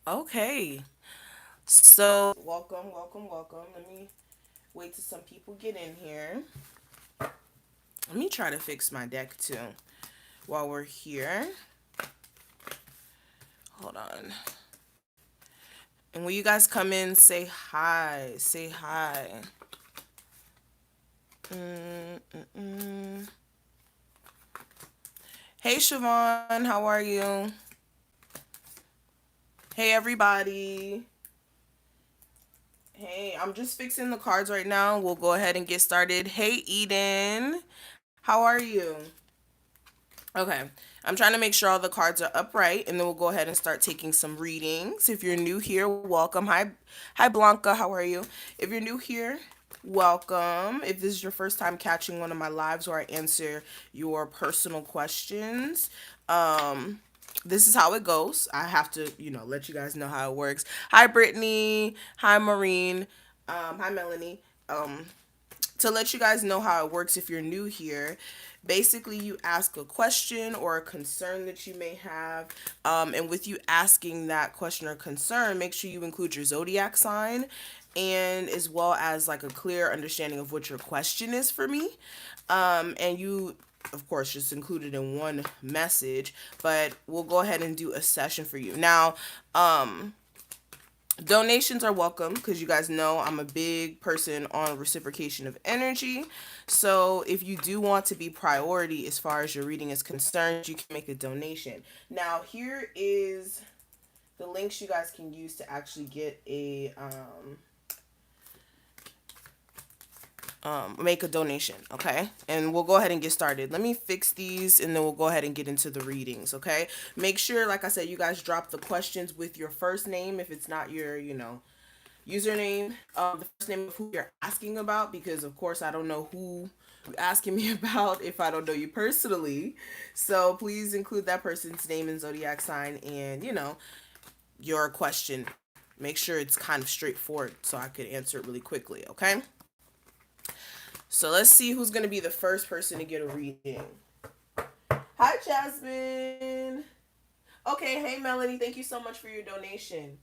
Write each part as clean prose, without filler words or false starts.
Okay. So, welcome, welcome, welcome. Let me wait till some people get in here. Let me try to fix my deck too while we're here. Hold on. And when you guys come in, say hi. Say hi. Mm-mm-mm. Hey, Siobhan, how are you? Hey, everybody. Hey, I'm just fixing the cards right now. We'll go ahead and get started. Hey, Eden. How are you? Okay. I'm trying to make sure all the cards are upright, and then we'll go ahead and start taking some readings. If you're new here, welcome. Hi Blanca, how are you? If you're new here, welcome. If this is your first time catching one of my lives where I answer your personal questions, um this is how it goes. I have to, let you guys know how it works. Hi Brittany, hi Maureen, hi Melanie. To let you guys know how it works if you're new here, basically you ask a question or a concern that you may have, and with you asking that question or concern, make sure you include your zodiac sign, and as well as like a clear understanding of what your question is for me, and you of course just include it in one message, but we'll go ahead and do a session for you now. Donations are welcome because you guys know I'm a big person on reciprocation of energy. So if you do want to be priority as far as your reading is concerned, you can make a donation. Now, here is the links you guys can use to actually get a make a donation, okay? And we'll go ahead and get started. Let me fix these and then we'll go ahead and get into the readings, okay? Make sure, like I said, you guys drop the questions with your first name if it's not your, username, the first name of who you're asking about, because of course I don't know who you're asking me about if I don't know you personally. So please include that person's name and zodiac sign and, your question. Make sure it's kind of straightforward so I could answer it really quickly, okay? So let's see who's going to be the first person to get a reading. Hi, Jasmine. Okay, hey, Melanie. Thank you so much for your donation.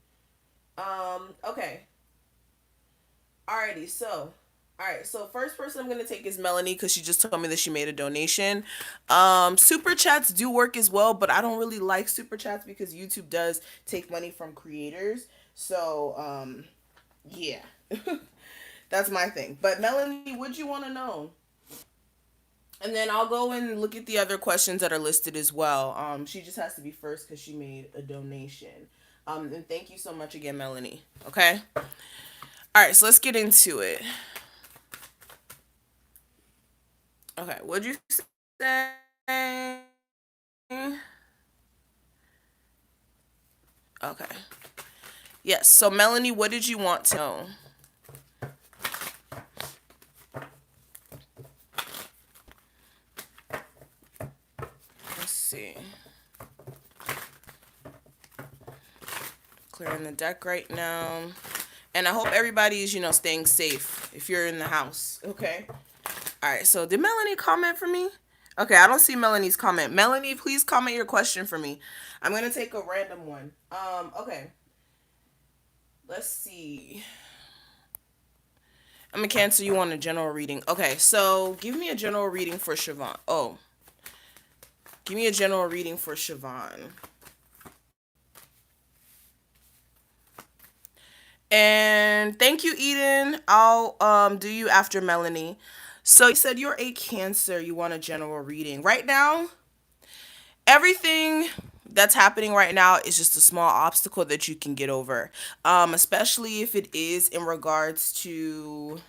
Okay. Alrighty, so. Alright, so first person I'm going to take is Melanie because she just told me that she made a donation. Super chats do work as well, but I don't really like super chats because YouTube does take money from creators. So, yeah. That's my thing. But Melanie, what you want to know? And then I'll go and look at the other questions that are listed as well. She just has to be first because she made a donation. And thank you so much again, Melanie. Okay. All right, so let's get into it. Okay, what'd you say? Okay. Yes. So Melanie, what did you want to know? Let's see. Clearing the deck right now. And I hope everybody is, staying safe if you're in the house. Okay. All right. So did Melanie comment for me? Okay, I don't see Melanie's comment. Melanie, please comment your question for me. I'm gonna take a random one. Okay. Let's see. I'm gonna cancel you on a general reading. Okay, so give me a general reading for Siobhan. Oh, give me a general reading for Siobhan. And thank you, Eden. I'll do you after Melanie. So you said you're a Cancer. You want a general reading right now. Everything that's happening right now is just a small obstacle that you can get over, especially if it is in regards to,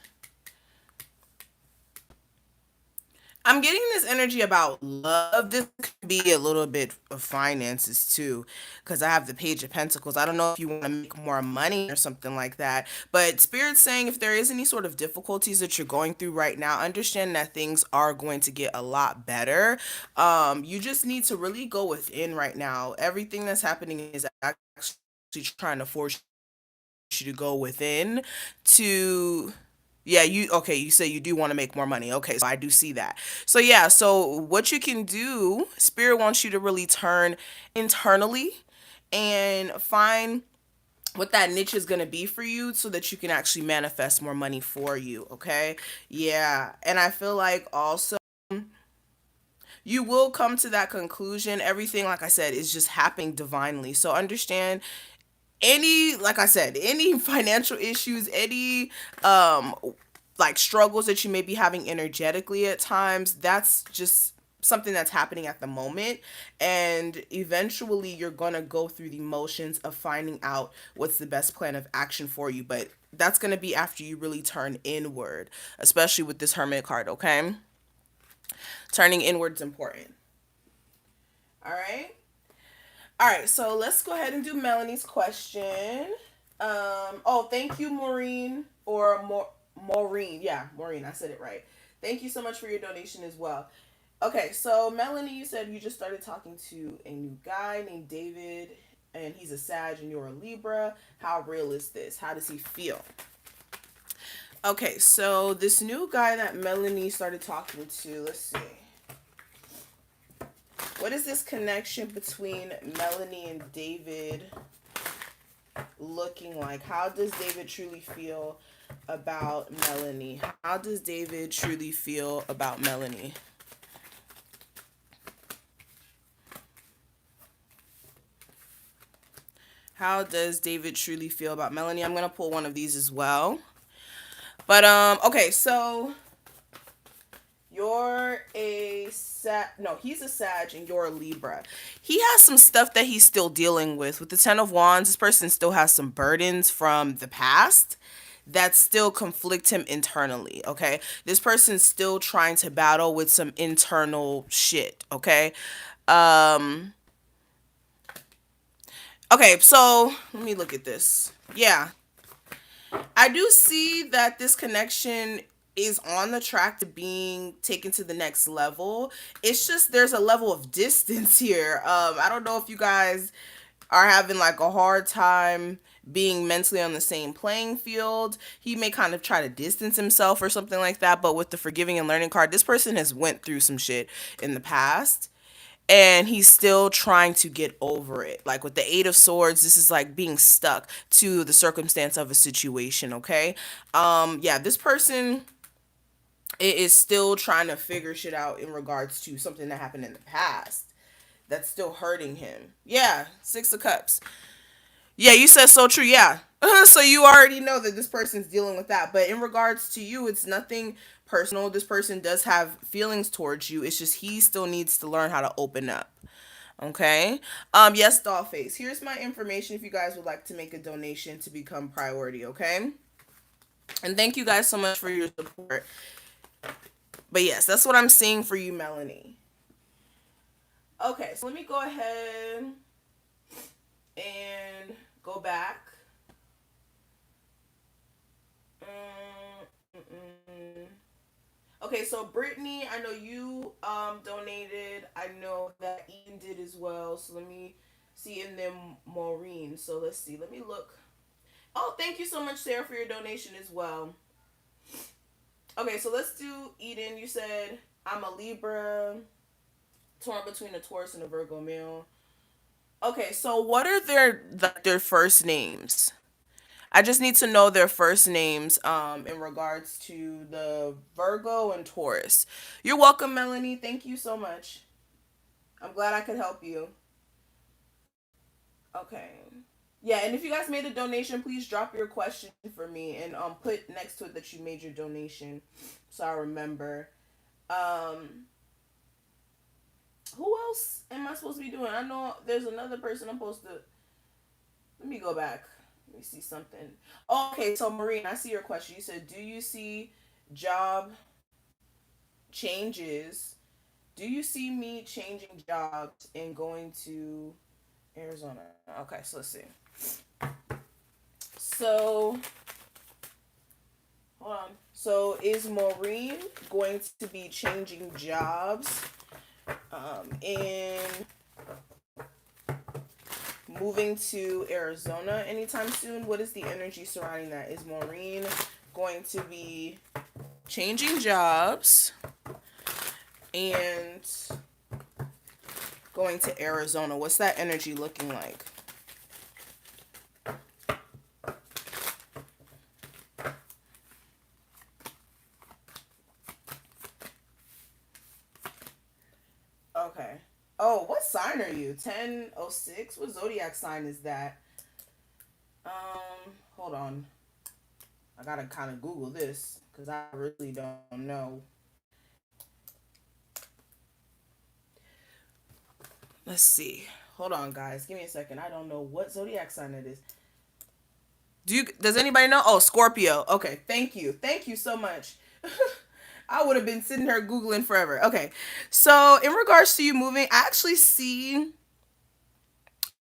I'm getting this energy about love. This could be a little bit of finances too, because I have the Page of Pentacles. I don't know if you want to make more money or something like that, but Spirit's saying if there is any sort of difficulties that you're going through right now, understand that things are going to get a lot better. You just need to really go within right now. Everything that's happening is actually trying to force you to go within to, yeah, you say you do want to make more money. Okay, so I do see that. So yeah, so what you can do, Spirit wants you to really turn internally and find what that niche is going to be for you so that you can actually manifest more money for you, okay? Yeah. And I feel like also you will come to that conclusion. Everything, like I said, is just happening divinely. So understand, any, like I said, any financial issues, any like struggles that you may be having energetically at times, that's just something that's happening at the moment, and eventually you're going to go through the motions of finding out what's the best plan of action for you, but that's going to be after you really turn inward, especially with this Hermit card, okay? Turning inward's important. All right. All right, so let's go ahead and do Melanie's question. Oh, thank you, Maureen, or Maureen. Yeah, Maureen, I said it right. Thank you so much for your donation as well. Okay, so Melanie, you said you just started talking to a new guy named David, and he's a Sag and you're a Libra. How real is this? How does he feel? Okay, so this new guy that Melanie started talking to, let's see. What is this connection between Melanie and David looking like? How does David truly feel about Melanie? How does David truly feel about Melanie? How does David truly feel about Melanie? I'm going to pull one of these as well. But okay, so you're a no, he's a Sag and you're a Libra. He has some stuff that he's still dealing with. With the Ten of Wands, this person still has some burdens from the past that still conflict him internally, okay? This person's still trying to battle with some internal shit, okay? Um okay, so let me look at this. Yeah. I do see that this connection is on the track to being taken to the next level. It's just there's a level of distance here. I don't know if you guys are having like a hard time being mentally on the same playing field. He may kind of try to distance himself or something like that, but with the forgiving and learning card, this person has went through some shit in the past and he's still trying to get over it. Like with the Eight of Swords, this is like being stuck to the circumstance of a situation, okay? Yeah, this person is still trying to figure shit out in regards to something that happened in the past that's still hurting him. Yeah, Six of Cups. Yeah, you said so true. Yeah. So you already know that this person's dealing with that. But in regards to you, it's nothing personal. This person does have feelings towards you. It's just he still needs to learn how to open up. Okay. Yes, Dollface. Here's my information if you guys would like to make a donation to become priority, okay? And thank you guys so much for your support. But yes, that's what I'm seeing for you, Melanie. Okay, so let me go ahead and go back. Okay, so Brittany, I know you donated. I know that Ian did as well. So let me see, and then Maureen. So let's see. Let me look. Oh, thank you so much, Sarah, for your donation as well. Okay, so let's do Eden. You said I'm a Libra, torn between a Taurus and a Virgo male. Okay, so what are their first names? I just need to know their first names in regards to the Virgo and Taurus. You're welcome, Melanie. Thank you so much. I'm glad I could help you. Okay. Yeah, and if you guys made a donation, please drop your question for me and put next to it that you made your donation so I remember. Um who else am I supposed to be doing? I know there's another person I'm supposed to. Let me go back. Let me see something. Oh, okay, so Maureen, I see your question. You said, do you see job changes? Do you see me changing jobs and going to Arizona? Okay, so let's see. So, hold on. So, is Maureen going to be changing jobs and moving to Arizona anytime soon? What is the energy surrounding that? Is Maureen going to be changing jobs and going to Arizona? What's that energy looking like? Oh, what sign are you? 1006? What zodiac sign is that? Hold on. I gotta kind of Google this because I really don't know. Let's see. Hold on, guys. Give me a second. I don't know what zodiac sign it is. Does anybody know? Oh, Scorpio. Okay, thank you. Thank you so much. I would have been sitting here Googling forever. Okay. So, in regards to you moving, I actually see.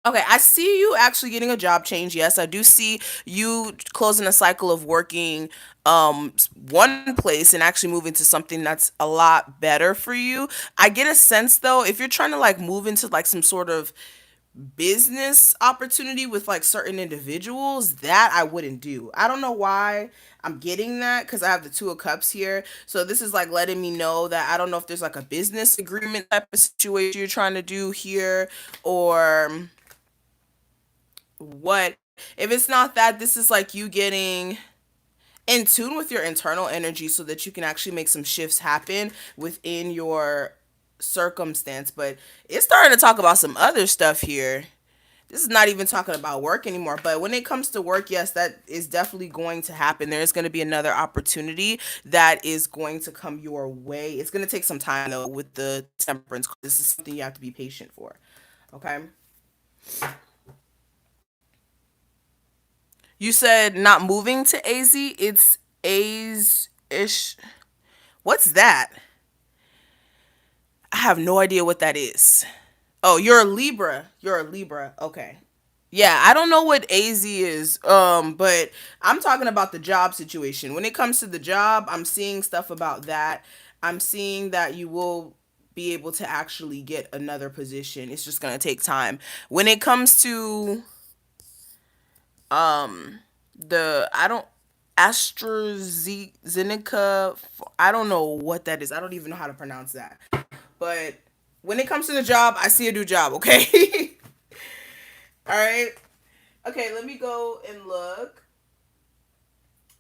Okay, I see you actually getting a job change. Yes, I do see you closing a cycle of working one place and actually moving to something that's a lot better for you. I get a sense though, if you're trying to like move into like some sort of business opportunity with like certain individuals, that I wouldn't do. I don't know why I'm getting that because I have the two of cups here. So this is like letting me know that I don't know if there's like a business agreement type of situation you're trying to do here or what. If it's not that, this is like you getting in tune with your internal energy so that you can actually make some shifts happen within your circumstance. But it's starting to talk about some other stuff here. This is not even talking about work anymore, but when it comes to work, yes, that is definitely going to happen. There is going to be another opportunity that is going to come your way. It's going to take some time though with the temperance. This is something you have to be patient for. Okay. You said not moving to AZ. It's A's ish. What's that? I have no idea what that is. Oh, you're a Libra. You're a Libra. Okay. Yeah, I don't know what AZ is. But I'm talking about the job situation. When it comes to the job, I'm seeing stuff about that. I'm seeing that you will be able to actually get another position. It's just gonna take time. When it comes to um the I don't AstraZeneca, I don't know what that is. I don't even know how to pronounce that. But when it comes to the job, I see a new job, okay? All right. Okay, let me go and look.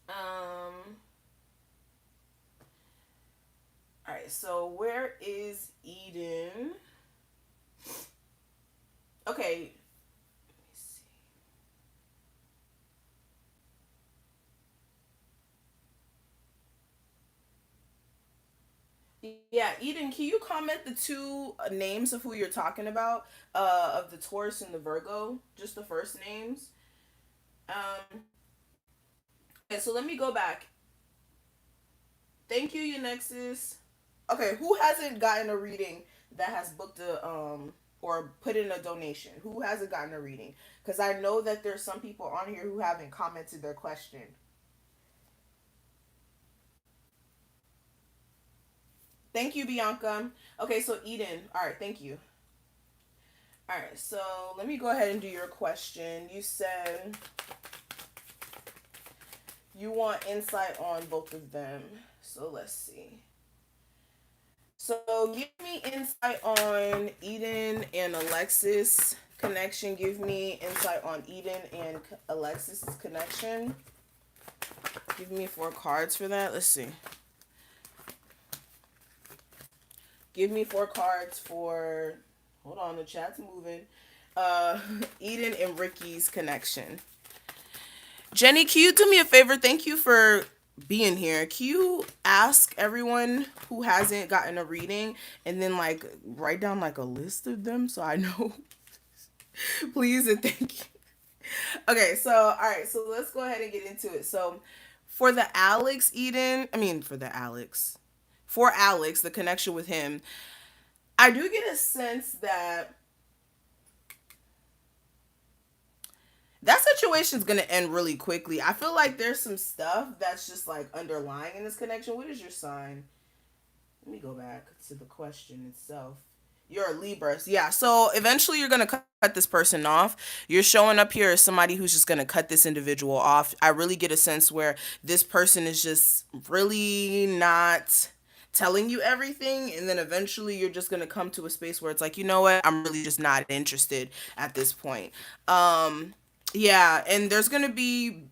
All right. So where is Eden? Okay. Yeah, Eden, can you comment the two names of who you're talking about? Of the Taurus and the Virgo, just the first names. Um, okay, so let me go back. Thank you, Unexus. Okay, who hasn't gotten a reading that has booked a or put in a donation? Who hasn't gotten a reading? Because I know that there's some people on here who haven't commented their question. Thank you, Bianca. Okay, so Eden. All right, thank you. All right, so let me go ahead and do your question. You said you want insight on both of them. So let's see. So give me insight on Eden and Alexis connection. Give me insight on Eden and Alexis's connection. Give me 4 cards for that. Let's see. Give me 4 cards for. Hold on, the chat's moving. Uh, Eden and Ricky's connection. Jenny, can you do me a favor? Thank you for being here. Can you ask everyone who hasn't gotten a reading and then like write down like a list of them so I know? Please and thank you. Okay, so all right, so let's go ahead and get into it. So for the Alex Eden, I mean for Alex, the connection with him, I do get a sense that that situation's gonna end really quickly. I feel like there's some stuff that's just like underlying in this connection. What is your sign? Let me go back to the question itself. You're a Libra. Yeah, so eventually you're going to cut this person off. You're showing up here as somebody who's just going to cut this individual off. I really get a sense where this person is just really not telling you everything, and then eventually you're just going to come to a space where it's like, you know what, I'm really just not interested at this point. Yeah, and there's going to be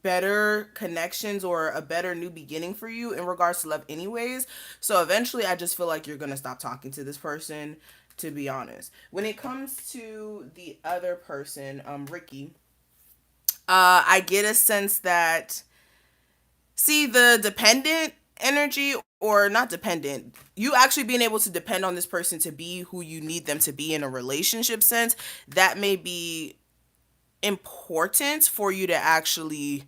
better connections or a better new beginning for you in regards to love anyways. So eventually I just feel like you're going to stop talking to this person. to be honest. When it comes to the other person, Ricky, I get a sense that, see, the dependent energy, or not dependent, you actually being able to depend on this person to be who you need them to be in a relationship sense, that may be important for you to actually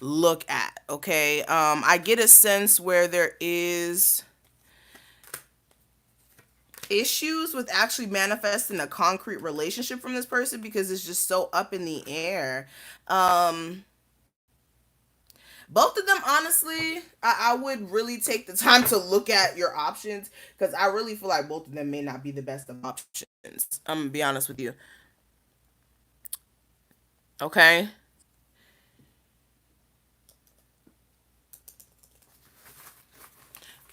look at. Okay, I get a sense where there is issues with actually manifesting a concrete relationship from this person because it's just so up in the air. um Both of them, honestly, I would really take the time to look at your options, because I really feel like both of them may not be the best of options. I'm gonna be honest with you. Okay.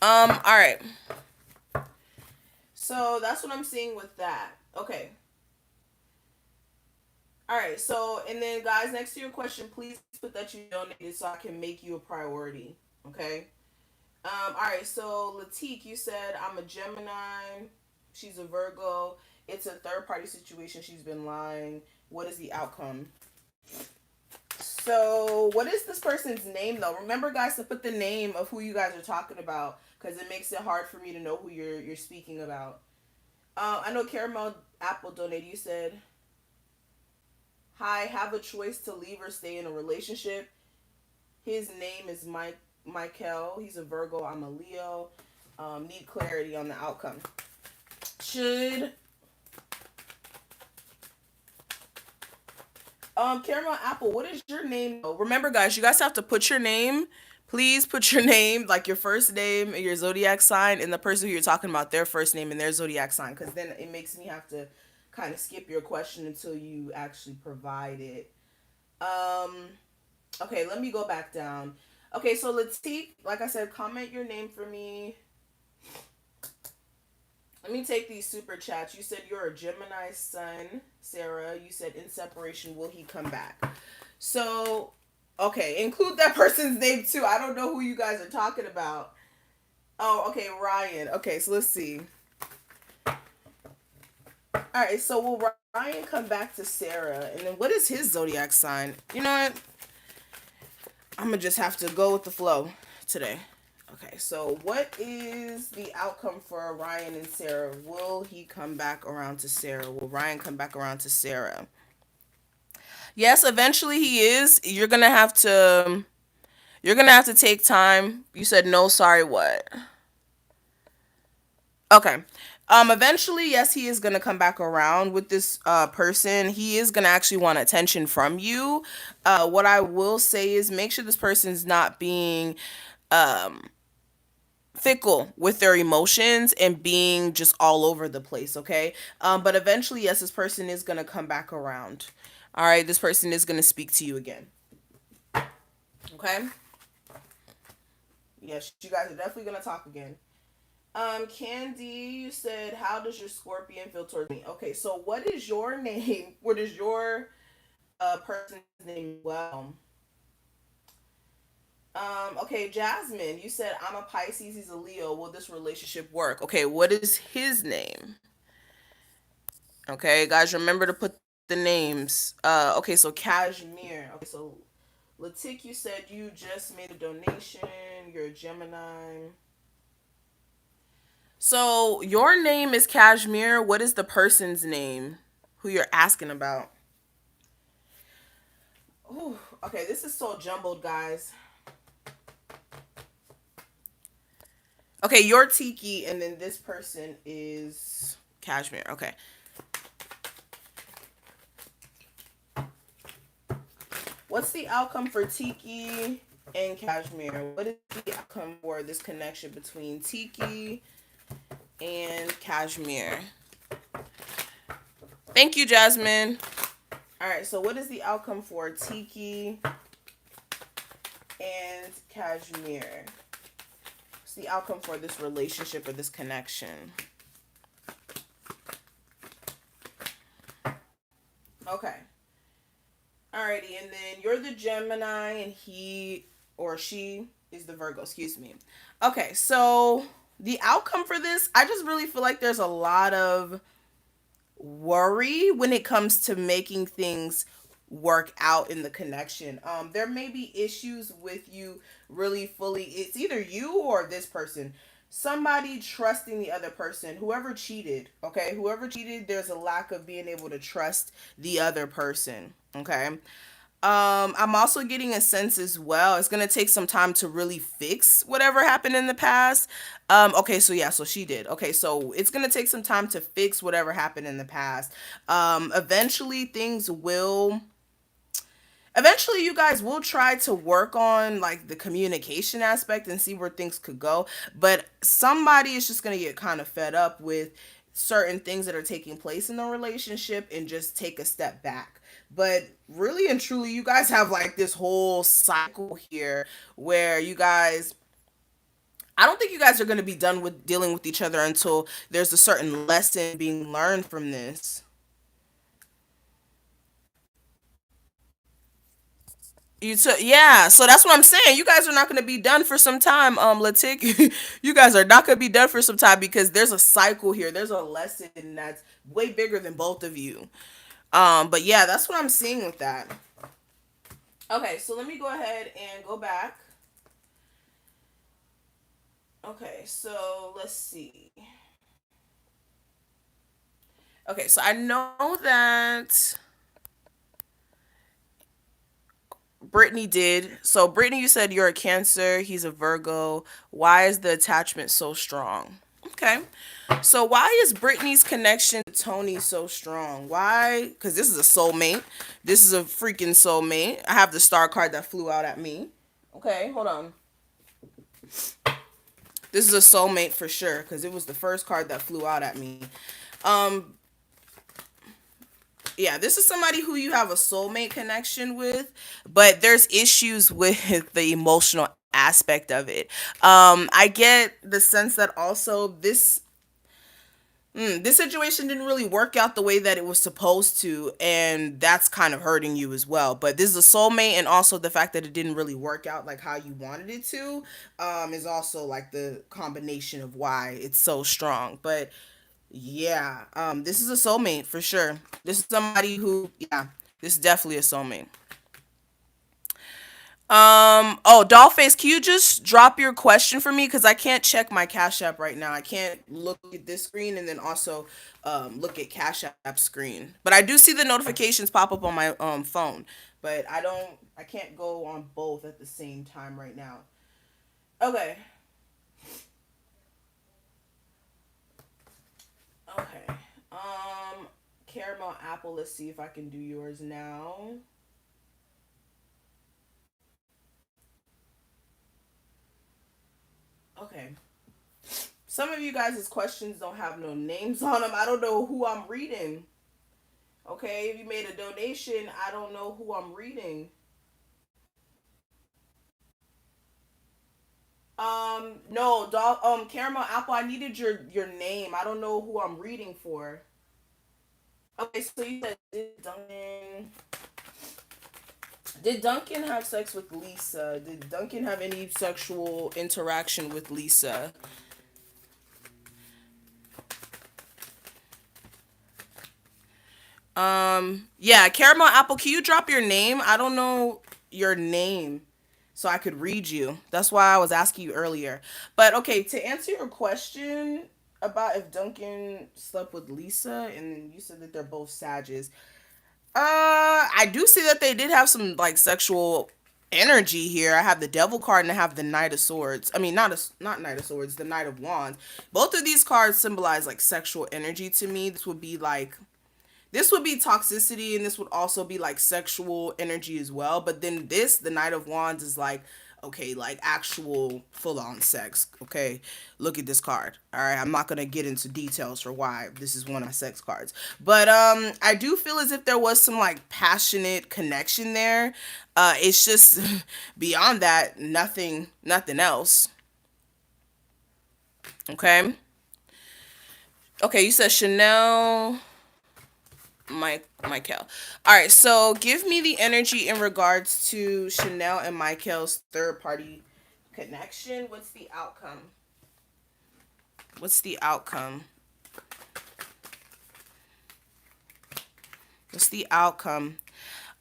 All right. So that's what I'm seeing with that. Okay. All right. So, and then guys, next to your question, please put that you donated so I can make you a priority. Okay. All right. So Latique, you said I'm a Gemini. She's a Virgo. It's a third party situation. She's been lying. What is the outcome? So, what is this person's name though? Remember, guys, to put the name of who you guys are talking about, because it makes it hard for me to know who you're speaking about. I know Caramel Apple donated. You said, "Hi, have a choice to leave or stay in a relationship. His name is Michael. He's a Virgo. I'm a Leo. Need clarity on the outcome. Should Caramel Apple, what is your name? Oh, remember, guys, you guys have to put your name. Please put your name, like your first name and your zodiac sign, and the person who you're talking about, their first name and their zodiac sign, because then it makes me have to kind of skip your question until you actually provide it. Um, okay, let me go back down. Okay, so Latique, like I said, comment your name for me. Let me take these super chats. You said you're a Gemini sun, Sarah. You said in separation, will he come back? So, okay, include that person's name too. I don't know who you guys are talking about. Oh, okay, Ryan. Okay, so let's see. All right, so will Ryan come back to Sarah? And then what is his zodiac sign? You know what? I'm gonna just have to go with the flow today. Okay, so what is the outcome for Ryan and Sarah? Will he come back around to Sarah? Will Ryan come back around to Sarah? Yes, eventually he is. You're gonna have to take time. You said no, sorry, what? Okay. Eventually, yes, he is gonna come back around with this person. He is gonna actually want attention from you. What I will say is make sure this person's not being um fickle with their emotions and being just all over the place, okay? But eventually, yes, this person is gonna come back around. All right, this person is gonna speak to you again. Okay? Yes, you guys are definitely gonna talk again. Candy, you said, how does your Scorpion feel towards me? Okay, so what is your name? What is your person's name? Well, okay, Jasmine, you said I'm a Pisces, he's a Leo. Will this relationship work? Okay, what is his name? Okay, guys, remember to put the names. Okay, so Cashmere. Okay, so Latik, you said you just made a donation. You're a Gemini. So your name is Cashmere. What is the person's name who you're asking about? Ooh, okay, this is so jumbled, guys. Okay, you're Tiki, and then this person is Cashmere. Okay. What's the outcome for Tiki and Cashmere? What is the outcome for this connection between Tiki and Cashmere? Thank you, Jasmine. All right, so what is the outcome for Tiki and Cashmere? What's the outcome for this relationship or this connection? Okay. Alrighty, and then you're the Gemini and he or she is the Virgo, excuse me. Okay, so The outcome for this, I just really feel like there's a lot of worry when it comes to making things work out in the connection. There may be issues with you really fully. It's either you or this person. Somebody trusting the other person, whoever cheated, okay? Whoever cheated, there's a lack of being able to trust the other person, okay? I'm also getting a sense as well. It's gonna take some time to really fix whatever happened in the past. Okay, so yeah, so she did. Okay, so it's gonna take some time to fix whatever happened in the past. Eventually things will eventually you guys will try to work on like the communication aspect and see where things could go, but somebody is just going to get kind of fed up with certain things that are taking place in the relationship and just take a step back. But really and truly, you guys have like this whole cycle here where you guys, I don't think you guys are going to be done with dealing with each other until there's a certain lesson being learned from this. You took, yeah, so that's what I'm saying. You guys are not going to be done for some time, Latik. You guys are not going to be done for some time because there's a cycle here. There's a lesson that's way bigger than both of you. But yeah, that's what I'm seeing with that. Okay, so let me go ahead and go back. Okay, so let's see. Okay, so I know that Brittany did. So Brittany, you said you're a Cancer. He's a Virgo. Why is the attachment so strong? Okay. So why is Brittany's connection to Tony so strong? Why? Because this is a soulmate. This is a freaking soulmate. I have the star card that flew out at me. Okay, hold on. This is a soulmate for sure because it was the first card that flew out at me. Um, yeah, this is somebody who you have a soulmate connection with, but there's issues with the emotional aspect of it. I get the sense that also this situation didn't really work out the way that it was supposed to, and that's kind of hurting you as well. But this is a soulmate, and also the fact that it didn't really work out like how you wanted it to, is also like the combination of why it's so strong. But yeah, this is a soulmate for sure. This is somebody who, yeah, this is definitely a soulmate. Oh, Dollface, can you just drop your question for me? Because I can't check my Cash App right now. I can't look at this screen and then also look at Cash App screen. But I do see the notifications pop up on my phone. But I can't go on both at the same time right now. Okay. Okay. Caramel apple. Let's see if I can do yours now. Okay. Some of you guys' questions don't have no names on them. I don't know who I'm reading. Okay, if you made a donation, I don't know who I'm reading. No, Caramel Apple, I needed your name. I don't know who I'm reading for. Okay, so you said Duncan have sex with Lisa? Did Duncan have any sexual interaction with Lisa? Yeah, Caramel Apple, can you drop your name? I don't know your name, so I could read you. That's why I was asking you earlier. But okay, to answer your question about if Duncan slept with Lisa, and then you said that they're both Sages. I do see that they did have some like sexual energy here. I have the Devil card and I have the Knight of Swords. I mean, not Knight of Swords, the Knight of Wands. Both of these cards symbolize like sexual energy to me. This would be toxicity, and this would also be like sexual energy as well. But then the Knight of Wands is like, okay, like actual full on sex. Okay, look at this card. All right, I'm not gonna get into details for why this is one of my sex cards, but I do feel as if there was some like passionate connection there. It's just beyond that, nothing else. Okay. Okay, you said Chanel. Michael. All right, so give me the energy in regards to Chanel and Michael's third party connection. What's the outcome? What's the outcome? What's the outcome?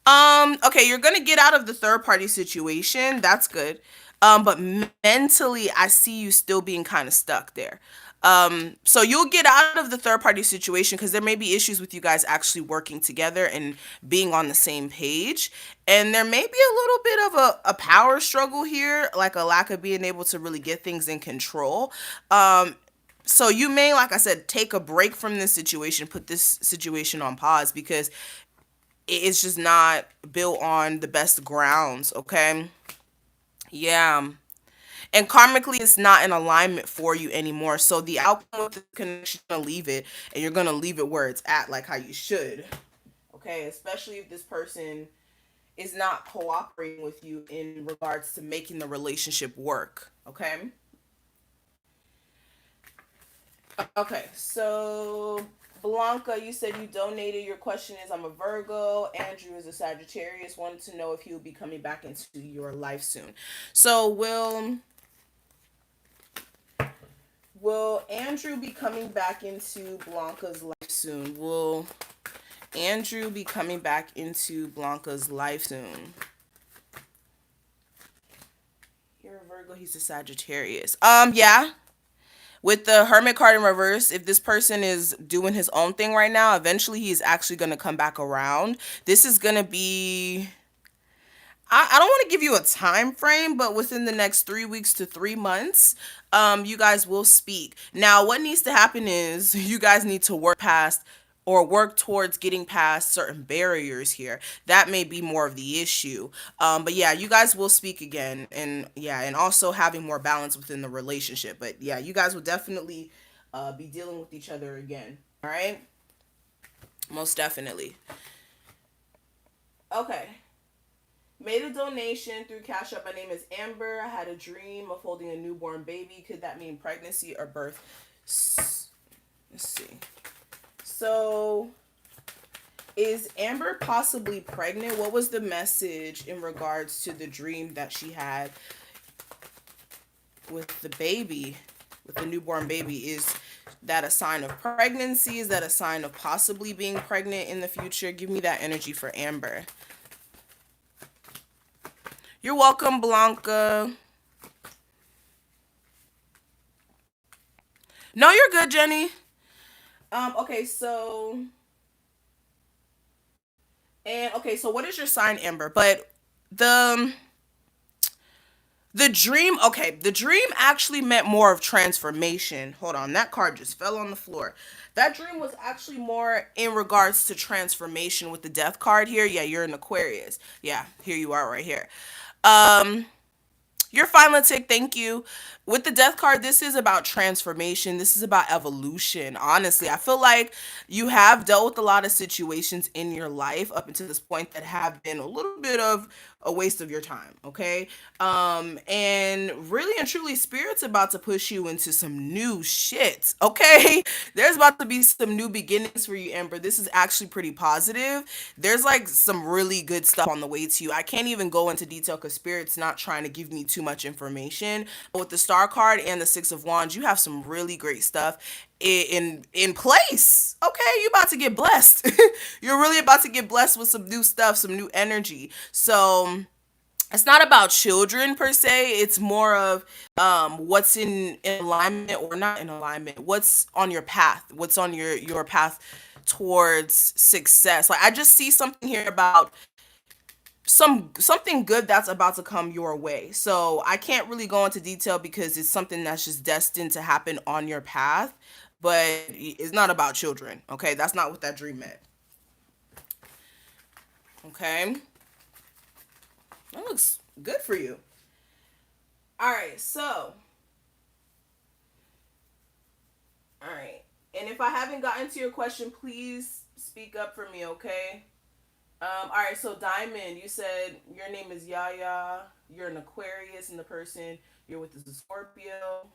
Okay, you're gonna get out of the third party situation. That's good. But mentally, I see you still being kind of stuck there. So you'll get out of the third party situation because there may be issues with you guys actually working together and being on the same page. And there may be a little bit of a power struggle here, like a lack of being able to really get things in control. So you may, like I said, take a break from this situation, put this situation on pause because it's just not built on the best grounds, okay? Yeah. And karmically, it's not in alignment for you anymore. So the outcome with the connection, you're gonna leave it, and you're gonna leave it where it's at, like how you should. Okay, especially if this person is not cooperating with you in regards to making the relationship work. Okay. Okay, so Blanca, you said you donated. Your question is, I'm a Virgo. Andrew is a Sagittarius. Wanted to know if he will be coming back into your life soon. So will Andrew be coming back into Blanca's life soon? Will Andrew be coming back into Blanca's life soon? You're a Virgo. He's a Sagittarius. Yeah. With the Hermit card in reverse, if this person is doing his own thing right now, eventually he's actually going to come back around. This is going to be, I don't want to give you a time frame, but within the next 3 weeks to 3 months, you guys will speak. Now, what needs to happen is you guys need to work past or work towards getting past certain barriers here. That may be more of the issue. But yeah, you guys will speak again, and yeah, and also having more balance within the relationship. But yeah, you guys will definitely be dealing with each other again. All right, most definitely. Okay. Made a donation through Cash App. My name is Amber. I had a dream of holding a newborn baby. Could that mean pregnancy or birth? Let's see. So, is Amber possibly pregnant? What was the message in regards to the dream that she had with the baby, with the newborn baby? Is that a sign of pregnancy? Is that a sign of possibly being pregnant in the future? Give me that energy for Amber. You're welcome, Blanca. No, you're good, Jenny. Okay, so so what is your sign, Amber? But the the dream, okay, the dream actually meant more of transformation. Hold on, that card just fell on the floor. That dream was actually more in regards to transformation with the death card here. Yeah, you're an Aquarius. Yeah, here you are right here. Um You're fine, Latik. Thank you. With the death card, this is about transformation. This is about evolution. Honestly, I feel like you have dealt with a lot of situations in your life up until this point that have been a little bit of a waste of your time. Okay. And really and truly, Spirit's about to push you into some new shit. Okay. There's about to be some new beginnings for you, Amber. This is actually pretty positive. There's like some really good stuff on the way to you. I can't even go into detail because Spirit's not trying to give me too much information. But with the Star card and the Six of Wands, you have some really great stuff in place. Okay, you about to get blessed. You're really about to get blessed with some new stuff, some new energy. So it's not about children per se. It's more of what's in alignment or not in alignment. What's on your path? What's on your path towards success? Like I just see something here about something good that's about to come your way. So I can't really go into detail because it's something that's just destined to happen on your path. But it's not about children. Okay, that's not what that dream meant. Okay, that looks good for you. All right, so all right. And if I haven't gotten to your question, please speak up for me, okay? All right, so Diamond, you said your name is Yaya. You're an Aquarius, and the person you're with is a Scorpio.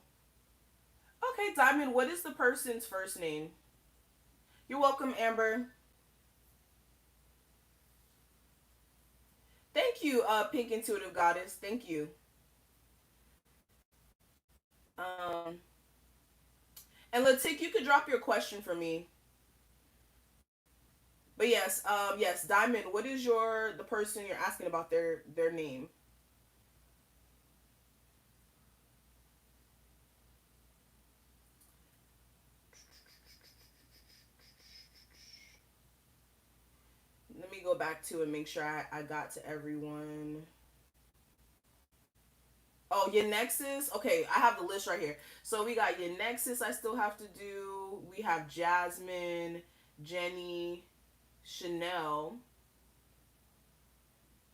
Okay, Diamond, what is the person's first name? You're welcome, Amber. Thank you, Pink Intuitive Goddess. Thank you. Um, And Latik, you could drop your question for me. But yes, yes, Diamond, what is the person you're asking about their name? Let me go back to and make sure I got to everyone. Oh, your Nexus. Okay, I have the list right here. So we got your Nexus. I still have to do. We have Jasmine, Jenny, Chanel.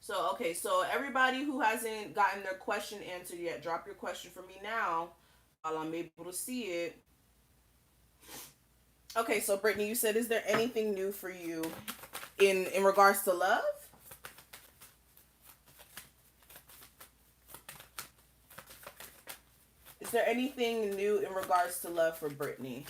So okay, so everybody who hasn't gotten their question answered yet, drop your question for me now, while I'm able to see it. Okay, so Brittany, you said, is there anything new for you in regards to love? Is there anything new in regards to love for Brittany?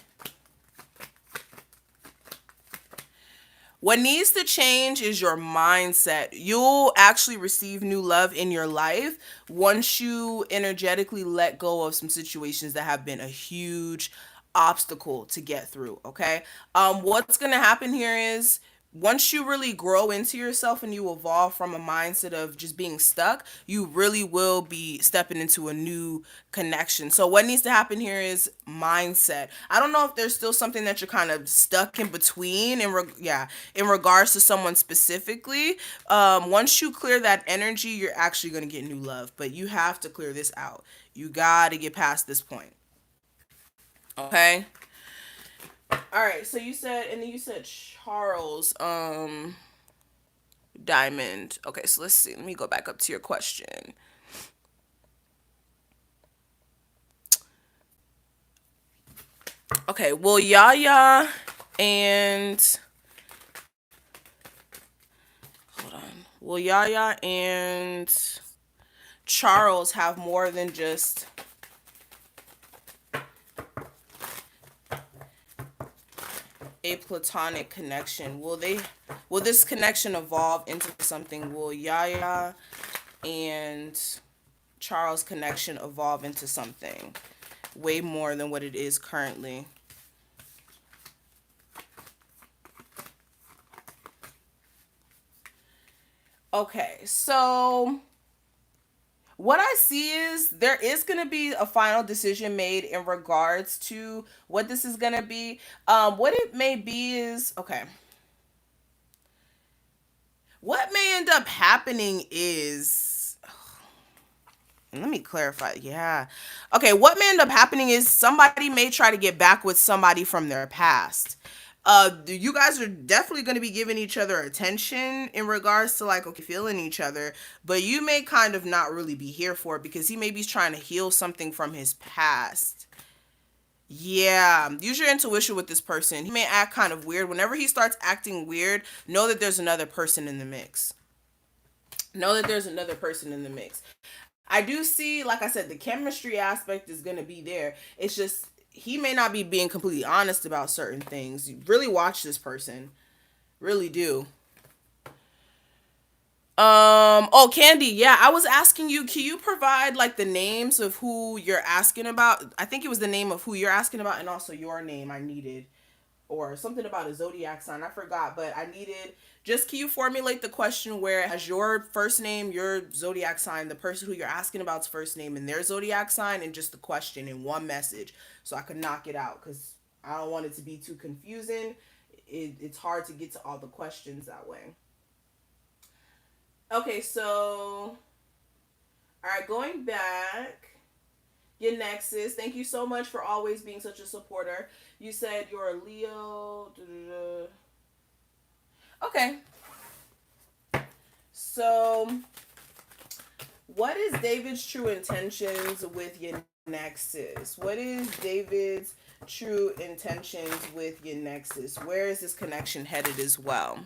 What needs to change is your mindset. You'll actually receive new love in your life once you energetically let go of some situations that have been a huge obstacle to get through, okay? What's going to happen here is once you really grow into yourself and you evolve from a mindset of just being stuck, you really will be stepping into a new connection. So what needs to happen here is mindset. I don't know if there's still something that you're kind of stuck in between in regards to someone specifically. Once you clear that energy, you're actually going to get new love, but you have to clear this out. You got to get past this point. Okay? All right, so you said, and then you said Charles, Diamond. Okay, so let's see. Let me go back up to your question. Okay, will Yaya and hold on. Will Yaya and Charles have more than just a platonic connection? Will this connection evolve into something? Will Yaya and Charles connection evolve into something way more than what it is currently? Okay, so what I see is there is going to be a final decision made in regards to what this is going to be. What it may be is, okay, what may end up happening is, let me clarify. Yeah. Okay, what may end up happening is somebody may try to get back with somebody from their past. You guys are definitely going to be giving each other attention in regards to like, okay, feeling each other, but you may kind of not really be here for it because he may be trying to heal something from his past. Yeah, use your intuition with this person. He may act kind of weird. Whenever he starts acting weird, know that there's another person in the mix. Know that there's another person in the mix. I do see, like I said, the chemistry aspect is going to be there. It's just he may not be being completely honest about certain things. You really watch this person. Really do. Oh, Candy, yeah, I was asking you, can you provide like the names of who you're asking about? I think it was the name of who you're asking about and also your name I needed, or something about a zodiac sign. I forgot, but I needed, just can you formulate the question where it has your first name, your zodiac sign, the person who you're asking about's first name and their zodiac sign, and just the question in one message so I could knock it out because I don't want it to be too confusing. It's hard to get to all the questions that way. Okay, so, all right, going back. Your Nexus. Thank you so much for always being such a supporter. You said you're a Leo. Okay. So, what is David's true intentions with your Nexus? What is David's true intentions with your Nexus? Where is this connection headed as well?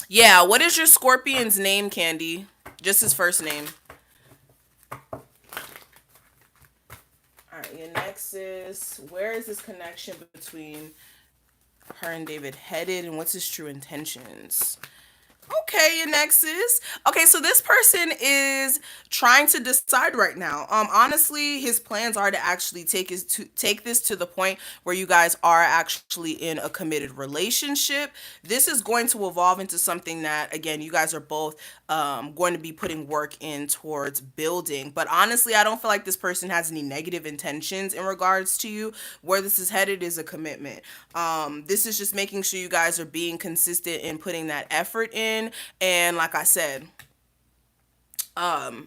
Yeah, what is your Scorpion's name, Candy? Just his first name. Alright, your Nexus. Where is this connection between her and David headed, and what's his true intentions? Okay, your next is okay. So this person is trying to decide right now. Honestly, his plans are to actually take this to the point where you guys are actually in a committed relationship. This is going to evolve into something that, again, you guys are both going to be putting work in towards building. But honestly, I don't feel like this person has any negative intentions in regards to you. Where this is headed is a commitment. This is just making sure you guys are being consistent in putting that effort in, and like I said,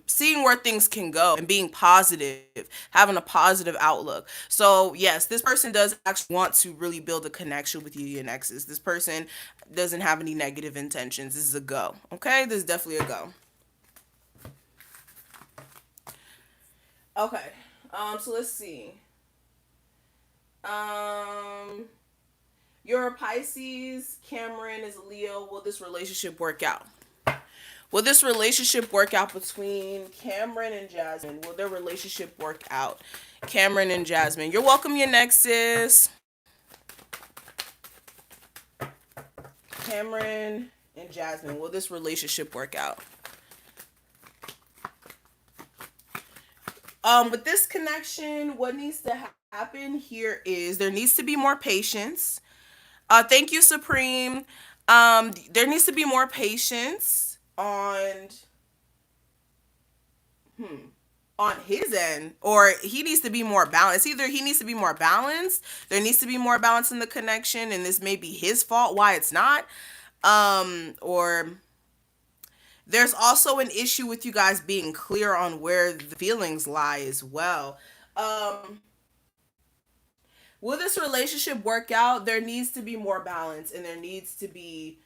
seeing where things can go and being positive, having a positive outlook. So yes, this person does actually want to really build a connection with you, your exes. This person doesn't have any negative intentions. This is a go. Okay, this is definitely a go. Okay. So let's see. Um, you're a Pisces. Cameron is a Leo. Will this relationship work out? Will this relationship work out between Cameron and Jasmine? Will their relationship work out? Cameron and Jasmine. You're welcome, your nexus. Cameron and Jasmine. Will this relationship work out? With this connection, what needs to happen here is there needs to be more patience. Thank you, Supreme. There needs to be more patience on his end, or he needs to be more balanced. Either he needs to be more balanced, there needs to be more balance in the connection, and this may be his fault why it's not. Or there's also an issue with you guys being clear on where the feelings lie as well. Um, will this relationship work out? There needs to be more balance, and there needs to be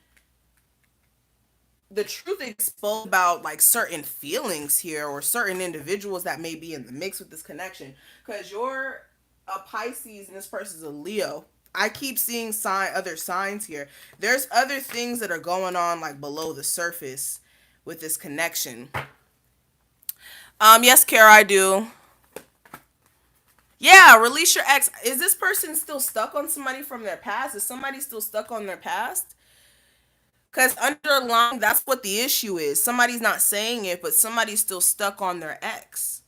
the truth exposed about like certain feelings here, or certain individuals that may be in the mix with this connection, because you're a Pisces and this person's a Leo. I keep seeing other signs here. There's other things that are going on like below the surface with this connection. Yes, Kara, I do. Yeah, release your ex. Is this person still stuck on somebody from their past? Is somebody still stuck on their past? Because underlying, that's what the issue is. Somebody's not saying it, but somebody's still stuck on their ex.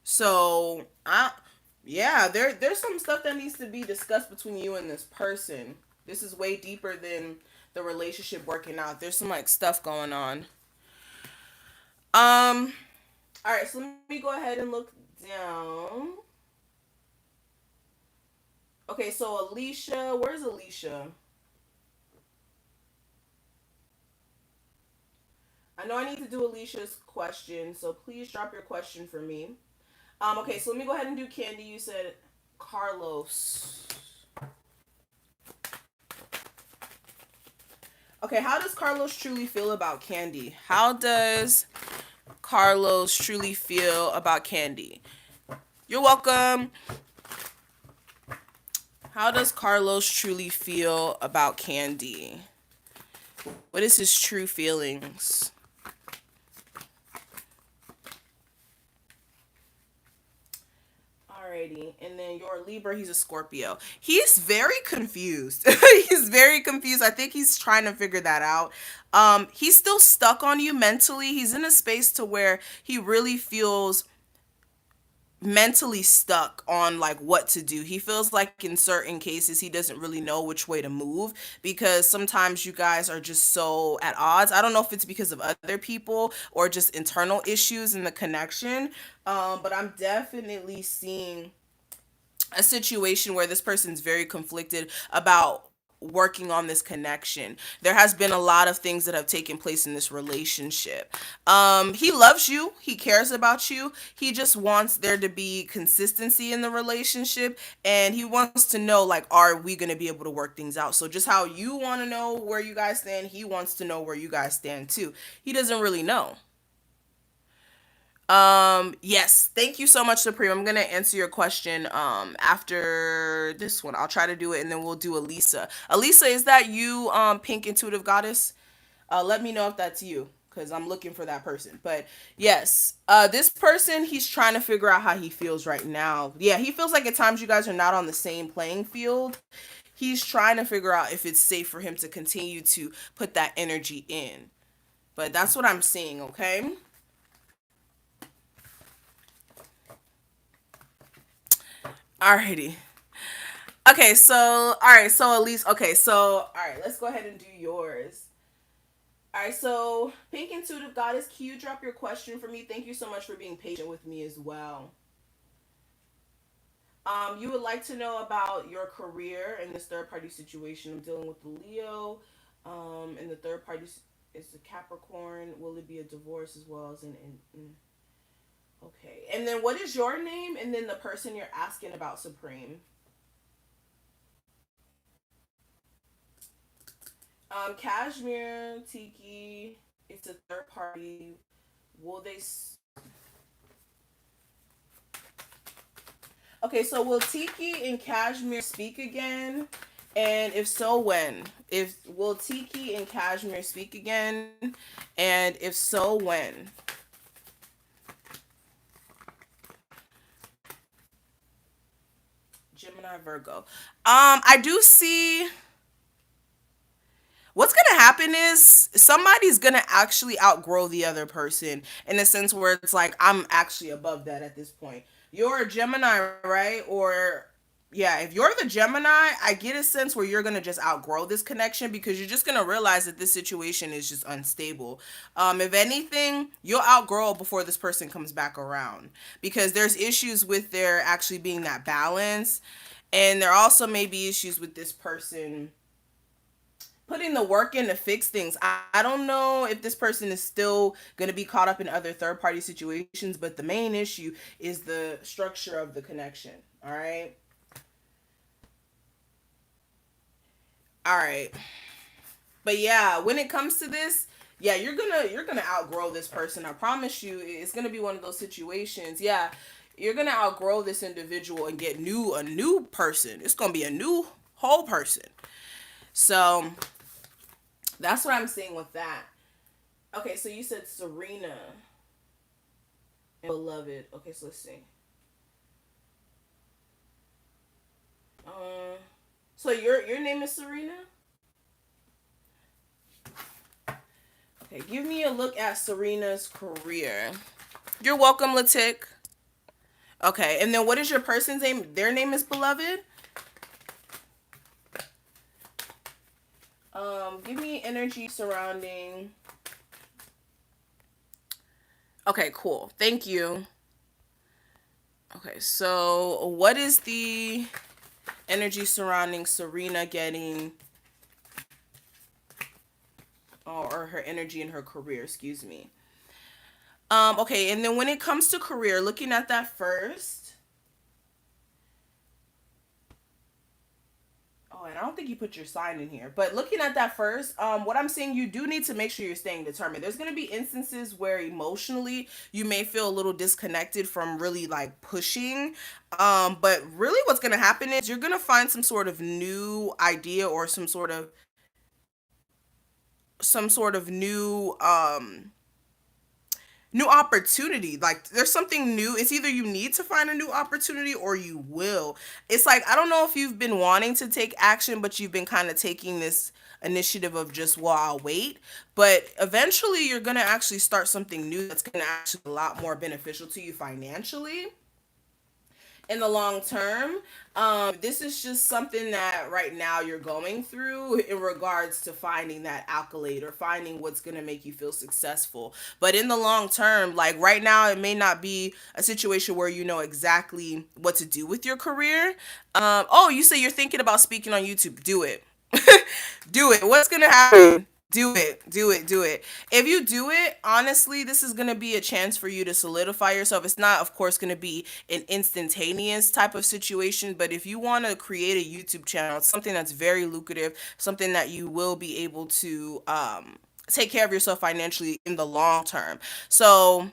So, yeah, there's some stuff that needs to be discussed between you and this person. This is way deeper than the relationship working out. There's some like stuff going on. Um, all right, so let me go ahead and look down. Okay, so Alicia, where's Alicia? I know I need to do Alicia's question, so please drop your question for me. Okay, so let me go ahead and do Candy. You said Carlos. Okay, how does Carlos truly feel about Candy? How does Carlos truly feel about Candy? You're welcome. How does Carlos truly feel about Candy? What is his true feelings? Alrighty, and then your Libra, he's a Scorpio. He's very confused. He's very confused. I think he's trying to figure that out. He's still stuck on you mentally. He's in a space to where he really feels mentally stuck on like what to do. He feels like in certain cases he doesn't really know which way to move, because sometimes you guys are just so at odds. I don't know if it's because of other people or just internal issues in the connection. But I'm definitely seeing a situation where this person's very conflicted about working on this connection. There has been a lot of things that have taken place in this relationship. He loves you, he cares about you, he just wants there to be consistency in the relationship, and he wants to know like, are we going to be able to work things out? So just how you want to know where you guys stand, he wants to know where you guys stand too. He doesn't really know. Yes, thank you so much, Supreme. I'm gonna answer your question after this one. I'll try to do it, and then we'll do Elisa. Elisa, is that you, Pink Intuitive Goddess? Let me know if that's you, because I'm looking for that person. But yes, this person, he's trying to figure out how he feels right now. Yeah, he feels like at times you guys are not on the same playing field. he's trying to figure out if it's safe for him to continue to put that energy in. But that's what I'm seeing, okay? Alrighty. Okay, so all right, so Elise, okay, so all right, let's go ahead and do yours. All right, so Pink Intuitive Goddess, can you drop your question for me? Thank you so much for being patient with me as well. You would like to know about your career in this third party situation. I'm dealing with the Leo, and the third party is the Capricorn. Will it be a divorce as well as okay? And then what is your name? And then the person you're asking about, Supreme. Cashmere, Tiki. It's a third party. Will they? Okay, so will Tiki and Cashmere speak again? And if so, when? If will Tiki and Cashmere speak again? And if so, when? Gemini, Virgo. I do see what's gonna happen is somebody's gonna actually outgrow the other person in a sense where it's like I'm actually above that at this point. You're a Gemini, right? Or yeah, if you're the Gemini, I get a sense where you're gonna just outgrow this connection because you're just gonna realize that this situation is just unstable. If anything, you'll outgrow it before this person comes back around because there's issues with there actually being that balance, and there also may be issues with this person putting the work in to fix things. I don't know if this person is still going to be caught up in other third party situations, but the main issue is the structure of the connection. All right. All right. But yeah, when it comes to this, yeah, you're gonna outgrow this person. I promise you, it's gonna be one of those situations. Yeah, you're gonna outgrow this individual and get a new person. It's gonna be a new whole person. So that's what I'm saying with that. Okay, so you said Serena and Beloved. Okay, so let's see. Um, so your name is Serena. Okay, give me a look at Serena's career. You're welcome, Latik. Okay, and then what is your person's name? Their name is Beloved. Give me energy surrounding. Okay, cool. Thank you. Okay, so what is the energy surrounding Serena getting, or her energy in her career? Excuse me. Okay, and then when it comes to career, looking at that first. Oh, and I don't think you put your sign in here. But looking at that first, what I'm saying, you do need to make sure you're staying determined. There's going to be instances where emotionally you may feel a little disconnected from really like pushing. But really what's going to happen is you're going to find some sort of new idea or some sort of new opportunity. Like there's something new. It's either you need to find a new opportunity or you will. It's like I don't know if you've been wanting to take action but you've been kind of taking this initiative of just, well, I'll wait, but eventually you're going to actually start something new that's going to actually be a lot more beneficial to you financially in the long term. This is just something that right now you're going through in regards to finding that accolade or finding what's going to make you feel successful. But in the long term, like right now, it may not be a situation where you know exactly what to do with your career. Oh, you say you're thinking about speaking on YouTube. Do it. Do it. What's going to happen? Do it, do it, do it. If you do it, honestly, this is going to be a chance for you to solidify yourself. It's not, of course, going to be an instantaneous type of situation, but if you want to create a YouTube channel, it's something that's very lucrative, something that you will be able to take care of yourself financially in the long term. So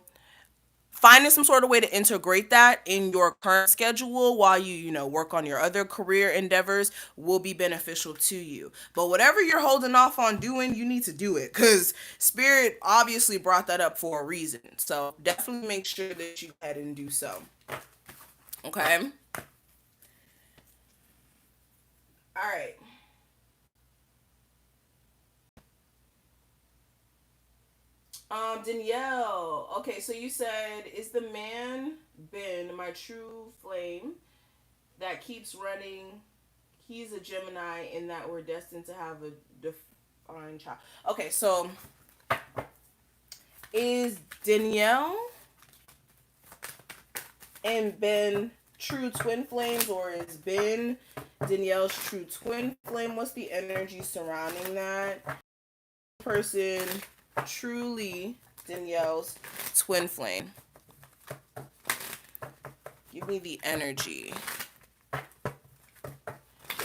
finding some sort of way to integrate that in your current schedule while you work on your other career endeavors will be beneficial to you. But whatever you're holding off on doing, you need to do it because spirit obviously brought that up for a reason. So definitely make sure that you go ahead and do so. Okay. All right. Danielle. Okay, so you said, is the man been my true flame that keeps running? He's a Gemini, and that we're destined to have a defined child. Okay, so is Danielle and Ben true twin flames, or is Ben Danielle's true twin flame? What's the energy surrounding that person? Truly Danielle's twin flame. Give me the energy.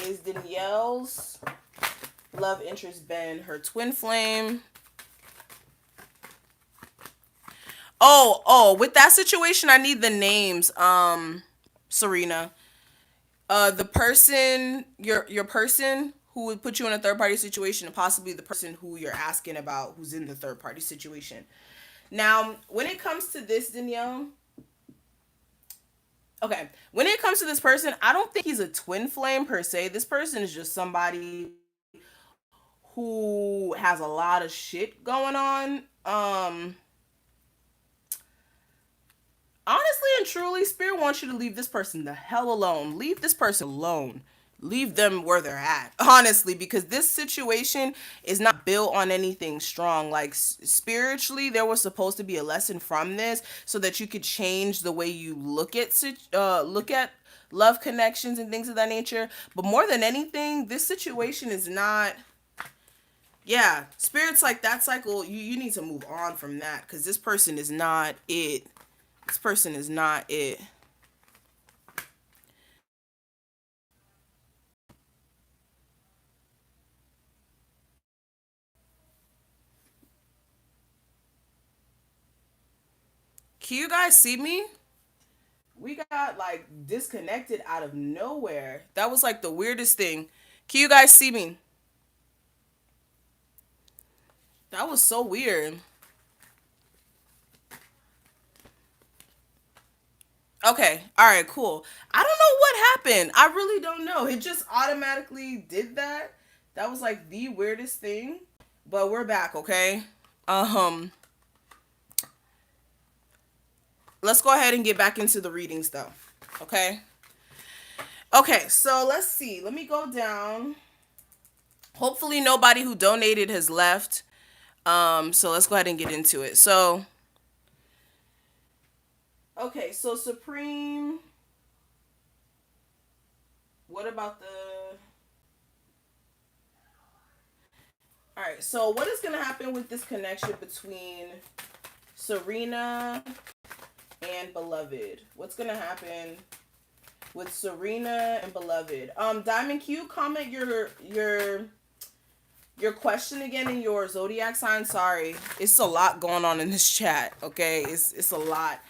Is Danielle's love interest Ben her twin flame? With that situation, I need the names. Serena. The person, your person who would put you in a third party situation, and possibly the person who you're asking about who's in the third party situation. Now, when it comes to this, Danielle, okay, when it comes to this person, I don't think he's a twin flame per se. This person is just somebody who has a lot of shit going on. Honestly and truly, Spirit wants you to leave this person the hell alone. Leave this person alone. Leave them where they're at. Honestly, because this situation is not built on anything strong. Like spiritually, there was supposed to be a lesson from this so that you could change the way you look at love connections and things of that nature. But more than anything, this situation is not. Yeah, spirits like that cycle. You need to move on from that because this person is not it. This person is not it. Can you guys see me? We got like disconnected out of nowhere. That was like the weirdest thing. Can you guys see me? That was so weird. Okay. All right, cool. I don't know what happened. I really don't know. It just automatically did that. That was like the weirdest thing. But we're back, okay? Um, let's go ahead and get back into the readings though. Okay? Okay, so let's see. Let me go down. Hopefully nobody who donated has left. So let's go ahead and get into it. So, okay, so Supreme, what about the all right, so what is going to happen with this connection between Serena and Beloved? What's going to happen with Serena and Beloved? Diamond Q, comment your question again in your zodiac sign. Sorry, it's a lot going on in this chat. Okay, it's a lot.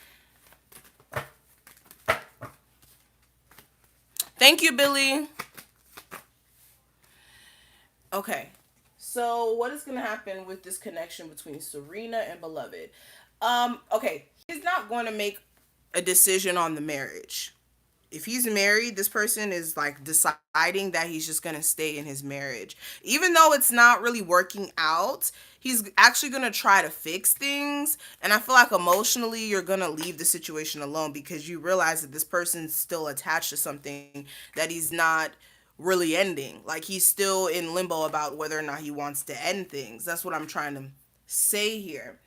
Thank you, Billy. Okay, so what is gonna happen with this connection between Serena and Beloved? Okay, he's not going to make a decision on the marriage. If he's married, this person is like deciding that he's just going to stay in his marriage. Even though it's not really working out, he's actually going to try to fix things. And I feel like emotionally, you're going to leave the situation alone because you realize that this person's still attached to something that he's not really ending. Like he's still in limbo about whether or not he wants to end things. That's what I'm trying to say here.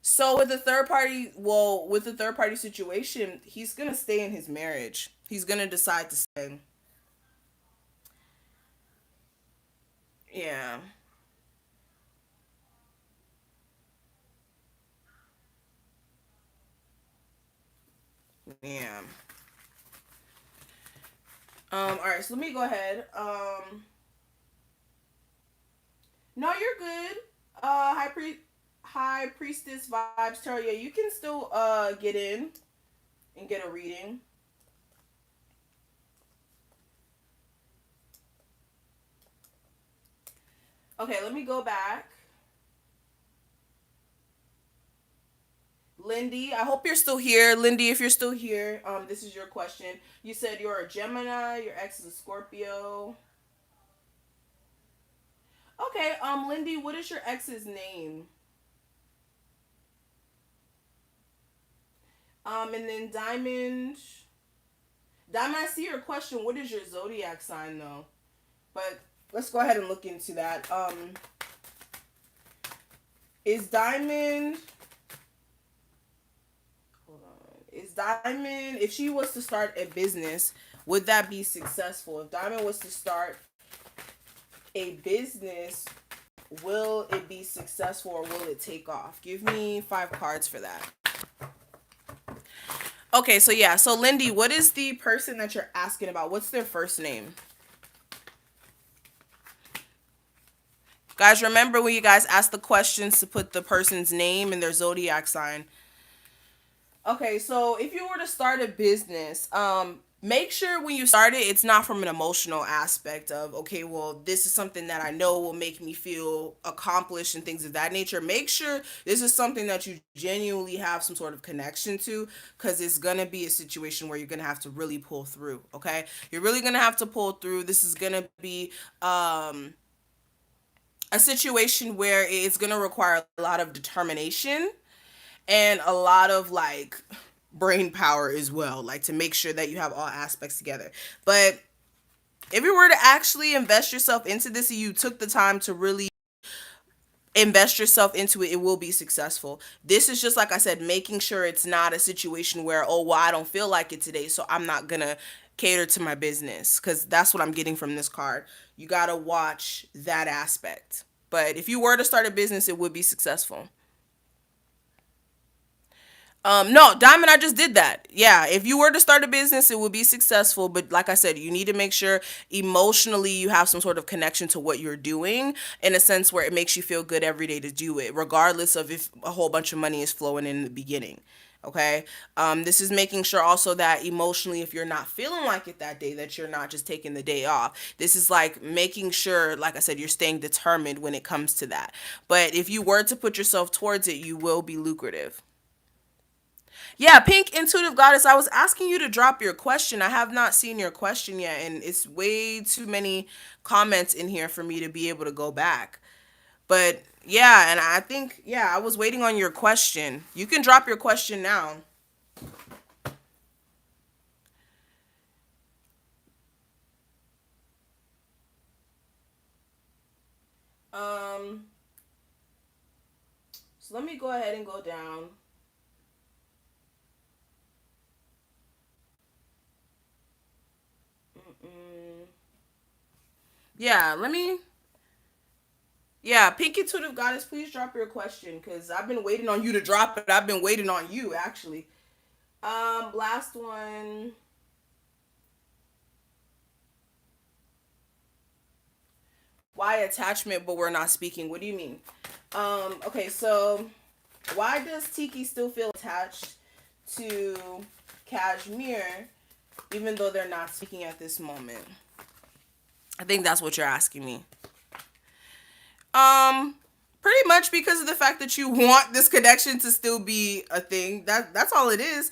So with the third party situation, he's gonna stay in his marriage. He's gonna decide to stay. Yeah, yeah. All right. So let me go ahead. No, you're good. High priestess vibes, Tarot. Yeah, you can still get in and get a reading. Okay, let me go back. Lindy, I hope you're still here. Lindy, if you're still here, this is your question. You said you're a Gemini, your ex is a Scorpio. Okay, Lindy, what is your ex's name? And then Diamond, I see your question. What is your zodiac sign though? But let's go ahead and look into that. Is Diamond hold on. Is Diamond, if she was to start a business, would that be successful? If Diamond was to start a business, will it be successful or will it take off? Give me 5 cards for that. Okay, so yeah, so Lindy, what is the person that you're asking about? What's their first name? Guys, remember when you guys ask the questions to put the person's name and their zodiac sign. Okay, so if you were to start a business, make sure when you start it, it's not from an emotional aspect of, okay, well, this is something that I know will make me feel accomplished and things of that nature. Make sure this is something that you genuinely have some sort of connection to, because it's going to be a situation where you're going to have to really pull through, okay? You're really going to have to pull through. This is going to be a situation where it's going to require a lot of determination and a lot of like brain power as well, like to make sure that you have all aspects together. But if you were to actually invest yourself into this and you took the time to really invest yourself into it, it will be successful. This is just like I said, making sure it's not a situation where, oh, well, I don't feel like it today, so I'm not gonna cater to my business, because that's what I'm getting from this card. You gotta watch that aspect. But if you were to start a business, it would be successful. No, Diamond, I just did that. Yeah, if you were to start a business, it would be successful. But like I said, you need to make sure emotionally you have some sort of connection to what you're doing in a sense where it makes you feel good every day to do it, regardless of if a whole bunch of money is flowing in the beginning. Okay. This is making sure also that emotionally, if you're not feeling like it that day, that you're not just taking the day off. This is like making sure, like I said, you're staying determined when it comes to that. But if you were to put yourself towards it, you will be lucrative. Yeah, Pink Intuitive Goddess, I was asking you to drop your question. I have not seen your question yet, and it's way too many comments in here for me to be able to go back. But yeah, and I think, yeah, I was waiting on your question. You can drop your question now. Um, so let me go ahead and go down. Mm-mm. Yeah, let me. Yeah, Pink Intuitive Goddess, please drop your question because I've been waiting on you to drop it. I've been waiting on you actually. Last one. Why attachment but we're not speaking? What do you mean? Okay, so why does Tiki still feel attached to Cashmere even though they're not speaking at this moment? I think that's what you're asking me. Um, Pretty much because of the fact that you want this connection to still be a thing. That's all it is.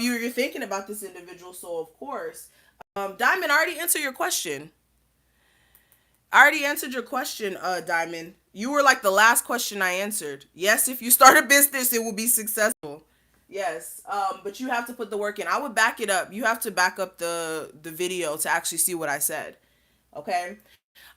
You're thinking about this individual, so of course. Diamond, I already answered your question. I already answered your question, Diamond. You were like the last question I answered. Yes, if you start a business, it will be successful. Yes, but you have to put the work in. I would back it up. You have to back up the video to actually see what I said. Okay.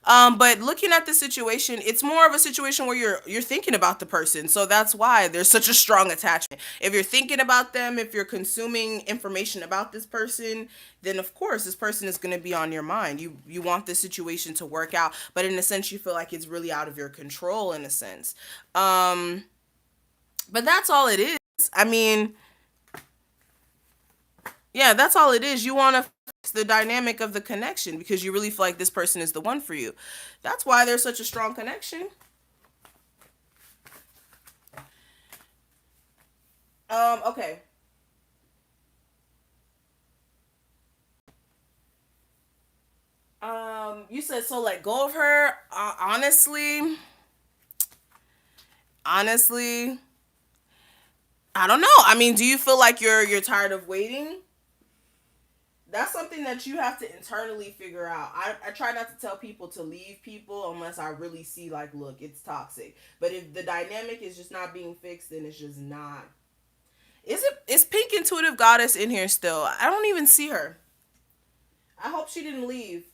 But looking at the situation, it's more of a situation where you're thinking about the person. So that's why there's such a strong attachment. If you're thinking about them, if you're consuming information about this person, then of course this person is going to be on your mind. You want this situation to work out, but in a sense you feel like it's really out of your control in a sense. But that's all it is. I mean, yeah, that's all it is. You want to fix the dynamic of the connection because you really feel like this person is the one for you. That's why there's such a strong connection. Okay. You said so let go of her. Honestly, I don't know. I mean, do you feel like you're tired of waiting? That's something that you have to internally figure out. I try not to tell people to leave people unless I really see like, look, it's toxic. But if the dynamic is just not being fixed, then it's just not. Is Pink Intuitive Goddess in here still? I don't even see her. I hope she didn't leave.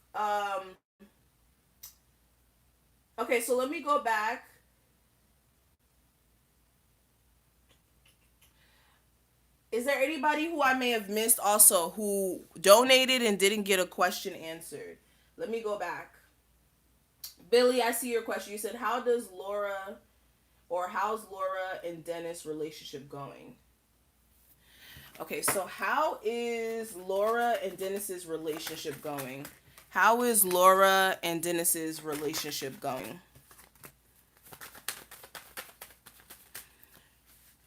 Okay, so let me go back. Is there anybody who I may have missed also who donated and didn't get a question answered? Let me go back. Billy, I see your question. You said, how's Laura and Dennis' relationship going? Okay, so how is Laura and Dennis's relationship going? How is Laura and Dennis's relationship going?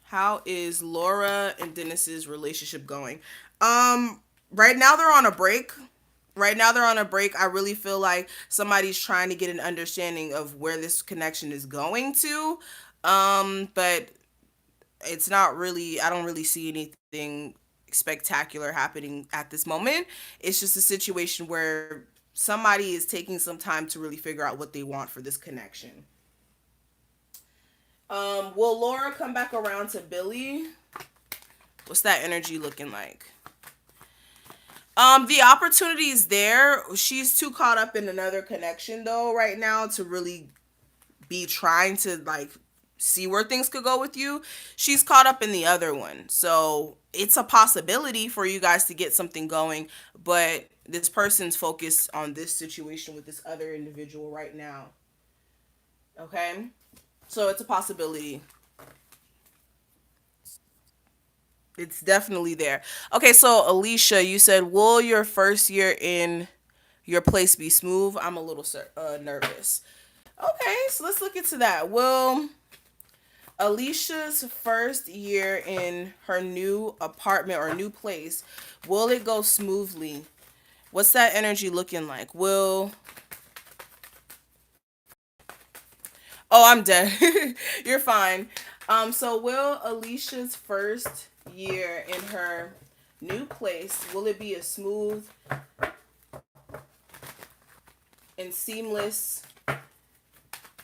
How is Laura and Dennis's relationship going? Right now they're on a break. Right now they're on a break. I really feel like somebody's trying to get an understanding of where this connection is going to. But it's not really, I don't really see anything spectacular happening at this moment. It's just a situation where somebody is taking some time to really figure out what they want for this connection. Will Laura come back around to Billy? What's that energy looking like? The opportunity is there. She's too caught up in another connection though right now to really be trying to like see where things could go with you. She's caught up in the other one. So it's a possibility for you guys to get something going, but this person's focused on this situation with this other individual right now. Okay? So it's a possibility. It's definitely there. Okay, so Alicia, you said, will your first year in your place be smooth? I'm a little nervous. Okay, so let's look into that. Will Alicia's first year in her new apartment or new place, will it go smoothly? What's that energy looking like? Oh, I'm dead. You're fine. So will Alicia's first year in her new place, will it be a smooth and seamless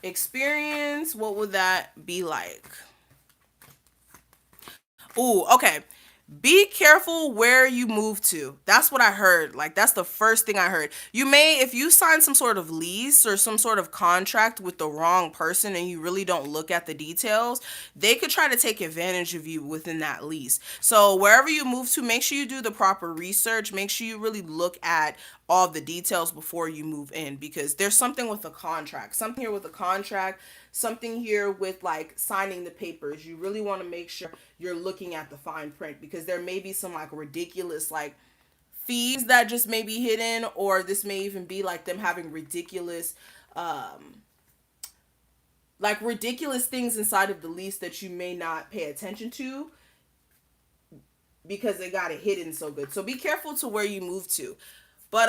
experience? What would that be like? Ooh, okay. Be careful where you move to. That's what I heard. Like, that's the first thing I heard. You may, if you sign some sort of lease or some sort of contract with the wrong person and you really don't look at the details, they could try to take advantage of you within that lease. So wherever you move to, make sure you do the proper research. Make sure you really look at all the details before you move in, because there's something with a contract, something here with a contract, something here with like signing the papers. You really want to make sure you're looking at the fine print, because there may be some like ridiculous like fees that just may be hidden, or this may even be like them having ridiculous ridiculous things inside of the lease that you may not pay attention to because they got it hidden so good. So be careful to where you move to. But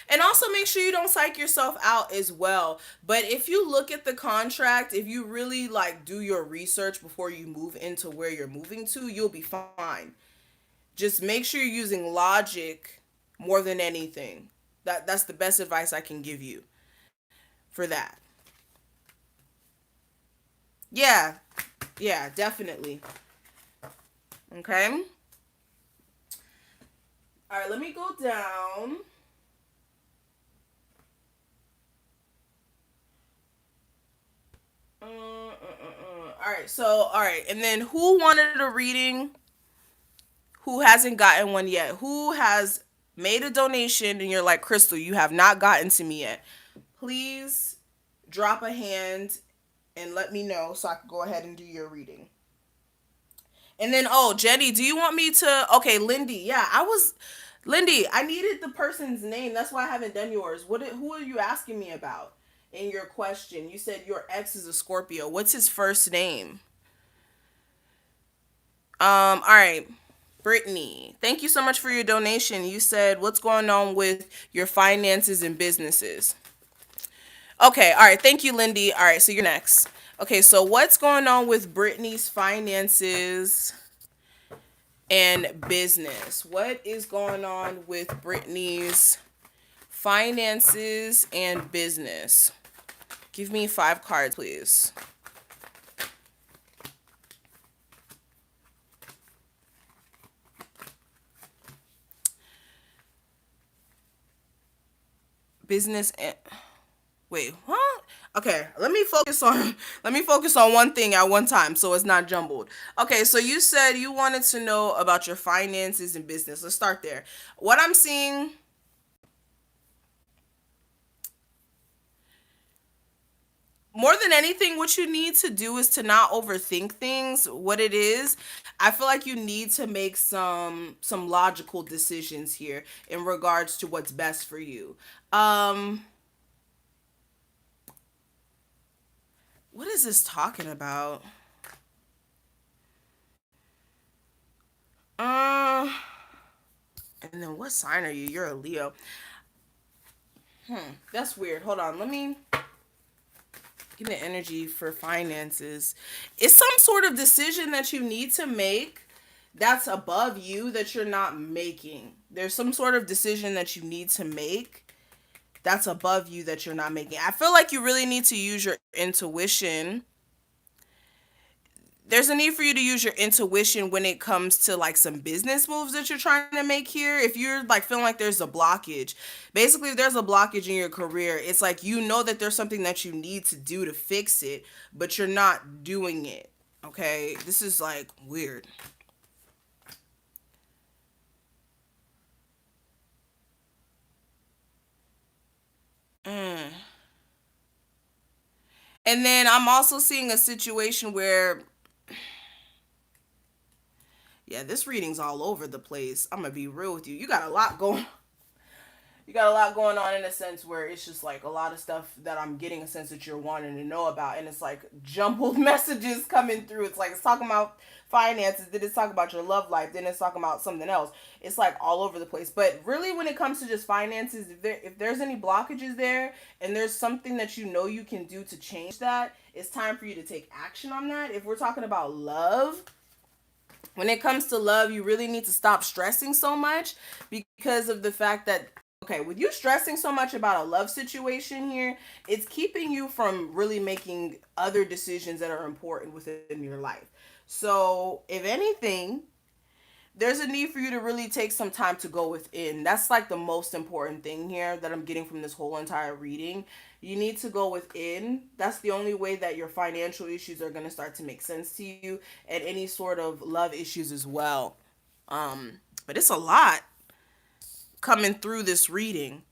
and also make sure you don't psych yourself out as well. But if you look at the contract, if you really like do your research before you move into where you're moving to, you'll be fine. Just make sure you're using logic more than anything. That's the best advice I can give you for that. Yeah. Yeah, definitely. Okay. All right, let me go down. All right, so all right, and then who wanted a reading? Who hasn't gotten one yet? Who has made a donation and you're like, Crystal, you have not gotten to me yet? Please drop a hand and let me know so I can go ahead and do your reading. And then, oh, Jenny, do you want me to? Okay, Lindy. Yeah, Lindy, I needed the person's name. That's why I haven't done yours. Who are you asking me about in your question? You said your ex is a Scorpio. What's his first name? All right. Brittany, thank you so much for your donation. You said, what's going on with your finances and businesses? Okay, all right. Thank you, Lindy. All right, so you're next. Okay, so what's going on with Brittany's finances and business. What is going on with Brittany's finances and business? Give me 5 cards, please. Business and wait, what? Okay, let me focus on one thing at one time so it's not jumbled. Okay, so you said you wanted to know about your finances and business. Let's start there. What I'm seeing, more than anything, what you need to do is to not overthink things. What it is, I feel like you need to make some logical decisions here in regards to what's best for you. What is this talking about? Uh, and then what sign are you? You're a Leo. That's weird. Hold on. Let me give me energy for finances. It's some sort of decision that you need to make that's above you that you're not making. There's some sort of decision that you need to make that's above you that you're not making. I feel like you really need to use your intuition. There's a need for you to use your intuition when it comes to like some business moves that you're trying to make here. If you're like feeling like there's a blockage, basically if there's a blockage in your career, it's like you know that there's something that you need to do to fix it, but you're not doing it. Okay, this is like weird. And then I'm also seeing a situation where, yeah, this reading's all over the place. I'm gonna be real with you. You got a lot going on in a sense where it's just like a lot of stuff that I'm getting a sense that you're wanting to know about, and it's like jumbled messages coming through. It's like it's talking about finances, then it's talking about your love life, then it's talking about something else. It's like all over the place. But really, when it comes to just finances, if there's any blockages there, and there's something that you know you can do to change that, it's time for you to take action on that. If we're talking about love, when it comes to love, you really need to stop stressing so much because of the fact that, okay, with you stressing so much about a love situation here, it's keeping you from really making other decisions that are important within your life. So, if anything, there's a need for you to really take some time to go within. That's like the most important thing here that I'm getting from this whole entire reading. You need to go within. That's the only way that your financial issues are going to start to make sense to you, and any sort of love issues as well. But it's a lot coming through this reading.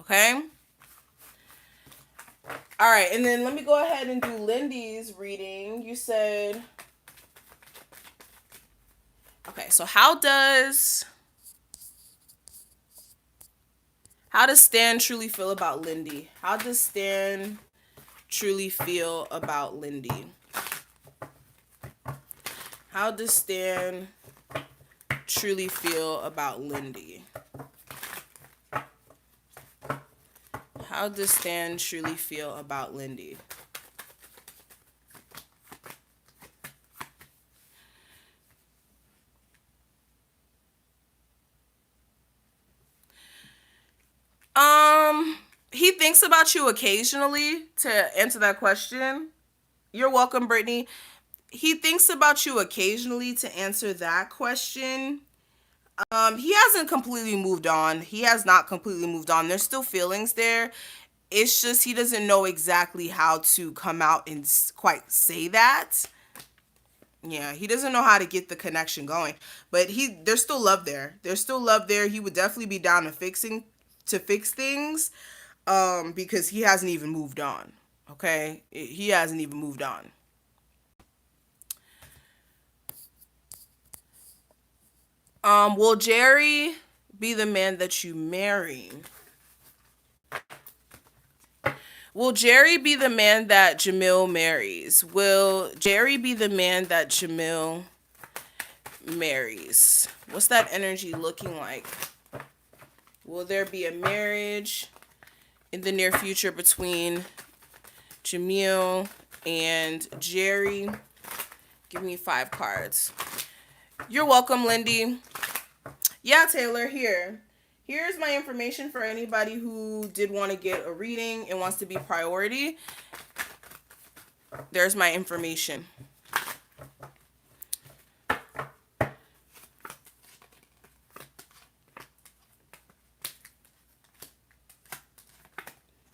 Okay? All right, and then let me go ahead and do Lindy's reading. You said, okay, so how does Stan truly feel about Lindy? How does Stan truly feel about Lindy? How does Stan truly feel about Lindy? How does Stan truly feel about Lindy? He thinks about you occasionally, to answer that question. You're welcome, Brittany. He thinks about you occasionally, to answer that question. He hasn't completely moved on. He has not completely moved on. There's still feelings there. It's just he doesn't know exactly how to come out and quite say that. Yeah, he doesn't know how to get the connection going. But there's still love there. There's still love there. He would definitely be down to fix things. Because he hasn't even moved on. Okay? He hasn't even moved on. Will Jerry be the man that you marry? Will Jerry be the man that Jamil marries? Will Jerry be the man that Jamil marries? What's that energy looking like? Will there be a marriage in the near future between Jamil and Jerry? Give me 5 cards. You're welcome, Lindy. Yeah, Taylor, here. Here's my information for anybody who did want to get a reading and wants to be priority. There's my information.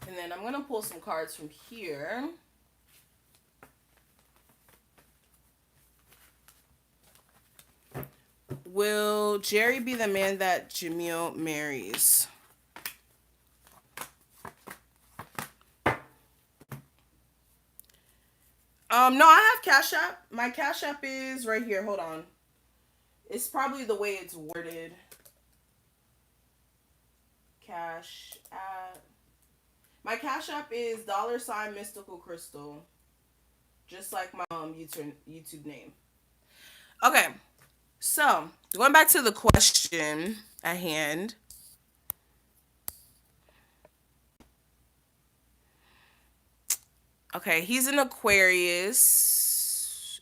And then I'm going to pull some cards from here. Will Jerry be the man that Jamil marries? No, I have Cash App. My Cash App is right here. Hold on. It's probably the way it's worded. Cash App. My Cash App is $MystikalKristal. Just like my YouTube name. Okay. So, going back to the question at hand. Okay, he's an Aquarius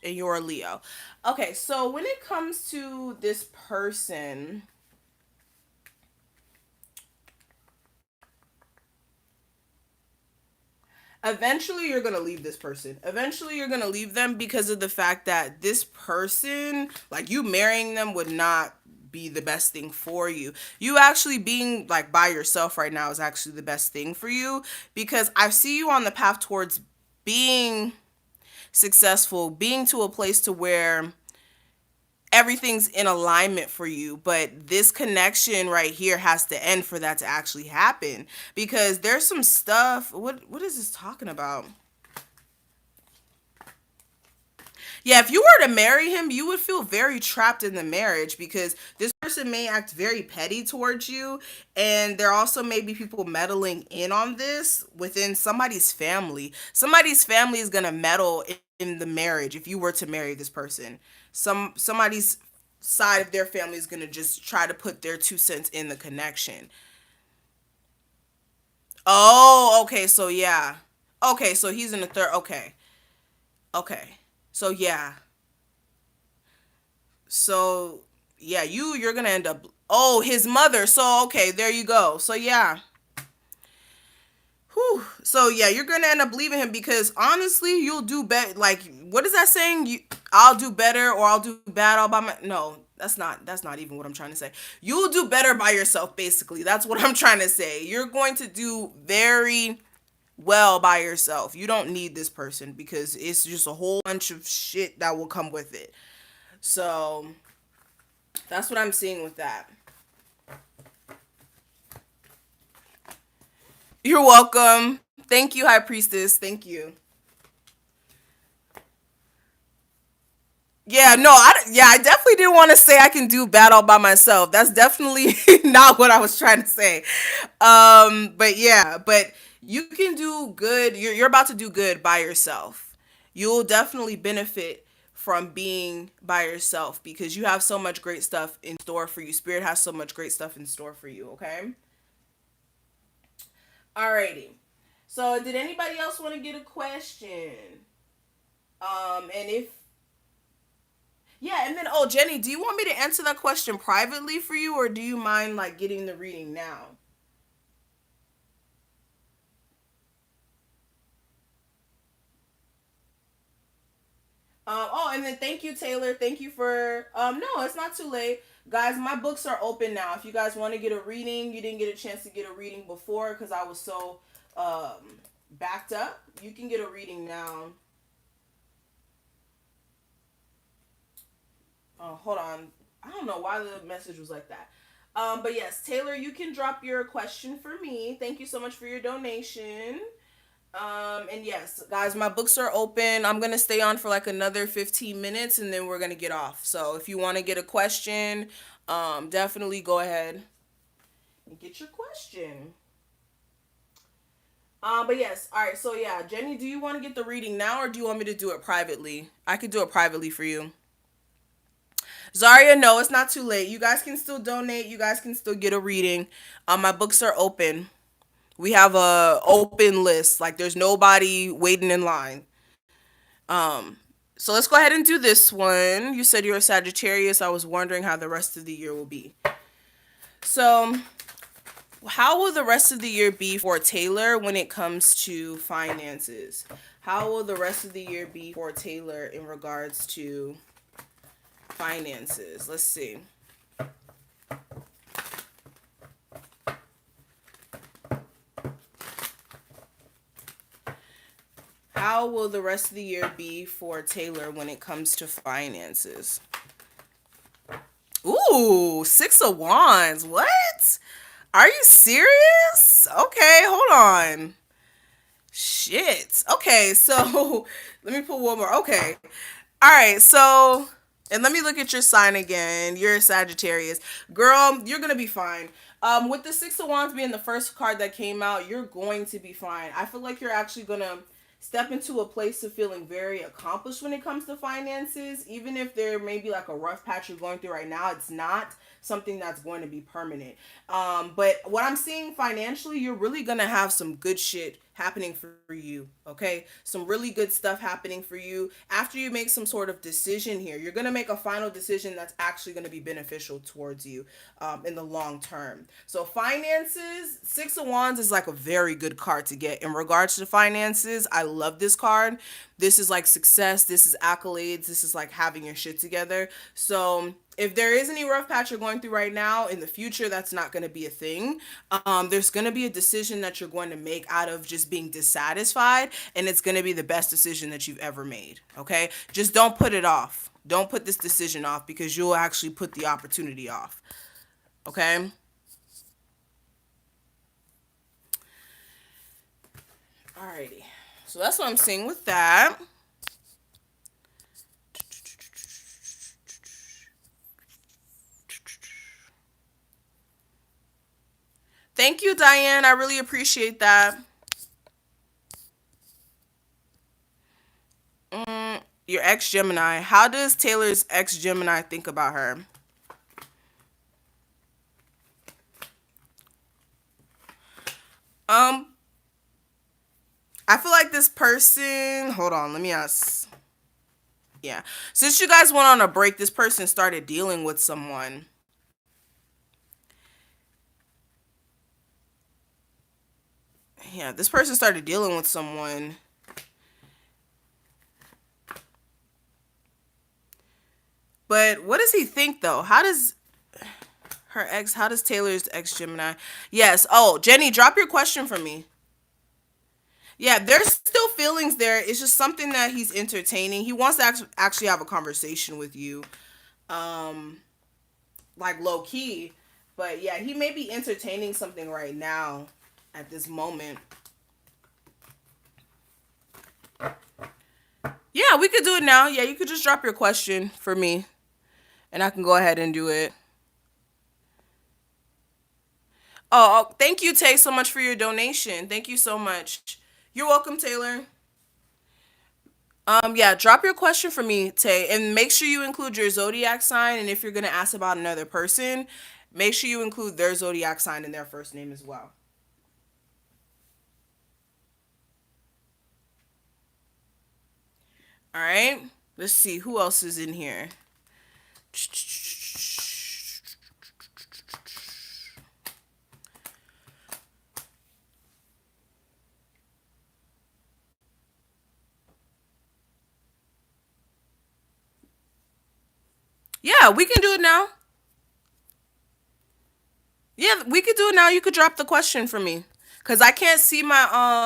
and you're a Leo. Okay, so when it comes to this person, eventually you're going to leave this person. Eventually you're going to leave them because of the fact that this person, like you marrying them would not be the best thing for you. You actually being like by yourself right now is actually the best thing for you because I see you on the path towards being successful, being to a place to where everything's in alignment for you, but this connection right here has to end for that to actually happen because there's some stuff. What is this talking about? Yeah, if you were to marry him, you would feel very trapped in the marriage because this person may act very petty towards you. And there also may be people meddling in on this within somebody's family. Somebody's family is going to meddle in the marriage if you were to marry this person. Somebody's side of their family is going to just try to put their 2 cents in the connection. Oh, okay. So, yeah. Okay. So he's in the third. Okay. Okay. So, yeah. So yeah, you're gonna end up. Oh, his mother. So okay, there you go. So yeah. Whew. So yeah, you're gonna end up leaving him because honestly, you'll do better. Like, what is that saying? I'll do better or I'll do bad all by my. No, that's not even what I'm trying to say. You'll do better by yourself. Basically, that's what I'm trying to say. You're going to do very well by yourself. You don't need this person because it's just a whole bunch of shit that will come with it. So that's what I'm seeing with that. You're welcome. Thank you, High Priestess. Thank you. Yeah, no, I definitely didn't want to say I can do bad all by myself. That's definitely not what I was trying to say. But yeah, but you can do good. You're about to do good by yourself. You'll definitely benefit from being by yourself because you have so much great stuff in store for you. Spirit has so much great stuff in store for you, okay? Alrighty. So, did anybody else want to get a question? And if yeah, and then oh, Jenny, do you want me to answer that question privately for you, or do you mind like getting the reading now? Oh, and then thank you, Taylor. Thank you for no, it's not too late. Guys, my books are open now. If you guys want to get a reading, you didn't get a chance to get a reading before because I was so backed up. You can get a reading now. Oh, hold on. I don't know why the message was like that. But yes, Taylor, you can drop your question for me. Thank you so much for your donation. And yes, guys, my books are open. I'm gonna stay on for like another 15 minutes and then we're gonna get off. So if you want to get a question, definitely go ahead and get your question. But yes, all right. So yeah, Jenny, do you want to get the reading now or do you want me to do it privately? I could do it privately for you. Zaria, no, it's not too late. You guys can still donate. You guys can still get a reading. My books are open. We have a open list. Like there's nobody waiting in line. Um, So let's go ahead and do this one. You said you're a Sagittarius. I was wondering how the rest of the year will be. So, how will the rest of the year be for Taylor when it comes to finances? How will the rest of the year be for Taylor in regards to finances? Let's see. How will the rest of the year be for Taylor when it comes to finances? Ooh, Six of Wands. What? Are you serious? Okay, hold on. Shit. Okay, so let me put one more. Okay. All right, so and let me look at your sign again. You're a Sagittarius. Girl, you're gonna be fine. With the Six of Wands being the first card that came out, you're going to be fine. I feel like you're actually gonna step into a place of feeling very accomplished when it comes to finances. Even if there may be like a rough patch you're going through right now, it's not something that's going to be permanent. But what I'm seeing financially, you're really gonna have some good shit happening for you. Okay, some really good stuff happening for you after you make some sort of decision here. You're gonna make a final decision that's actually gonna be beneficial towards you in the long term. So finances, Six of Wands is like a very good card to get in regards to finances. I love this card. This is like success. This is accolades. This is like having your shit together. So if there is any rough patch you're going through right now, in the future, that's not going to be a thing. There's going to be a decision that you're going to make out of just being dissatisfied, and it's going to be the best decision that you've ever made. Okay? Just don't put it off. Don't put this decision off because you'll actually put the opportunity off. Okay? Alrighty. So that's what I'm seeing with that. Thank you, Diane. I really appreciate that. Your ex Gemini. How does Taylor's ex Gemini think about her? Um, I feel like this person. Hold on, let me ask. Yeah. Since you guys went on a break, this person started dealing with someone. Yeah, this person started dealing with someone. But what does he think though? How does Taylor's ex Gemini? Yes. Oh, Jenny, drop your question for me. Yeah, there's still feelings there. It's just something that he's entertaining. He wants to actually have a conversation with you, um, like low key. But yeah, he may be entertaining something right now at this moment. Yeah, we could do it now. Yeah, you could just drop your question for me, and I can go ahead and do it. Oh, thank you, Tay, so much for your donation. Thank you so much. You're welcome, Taylor. Yeah, drop your question for me, Tay, and make sure you include your zodiac sign. And if you're gonna ask about another person, make sure you include their zodiac sign and their first name as well. All right. Let's see who else is in here. Yeah, we can do it now. Yeah, we could do it now. You could drop the question for me, cause I can't see my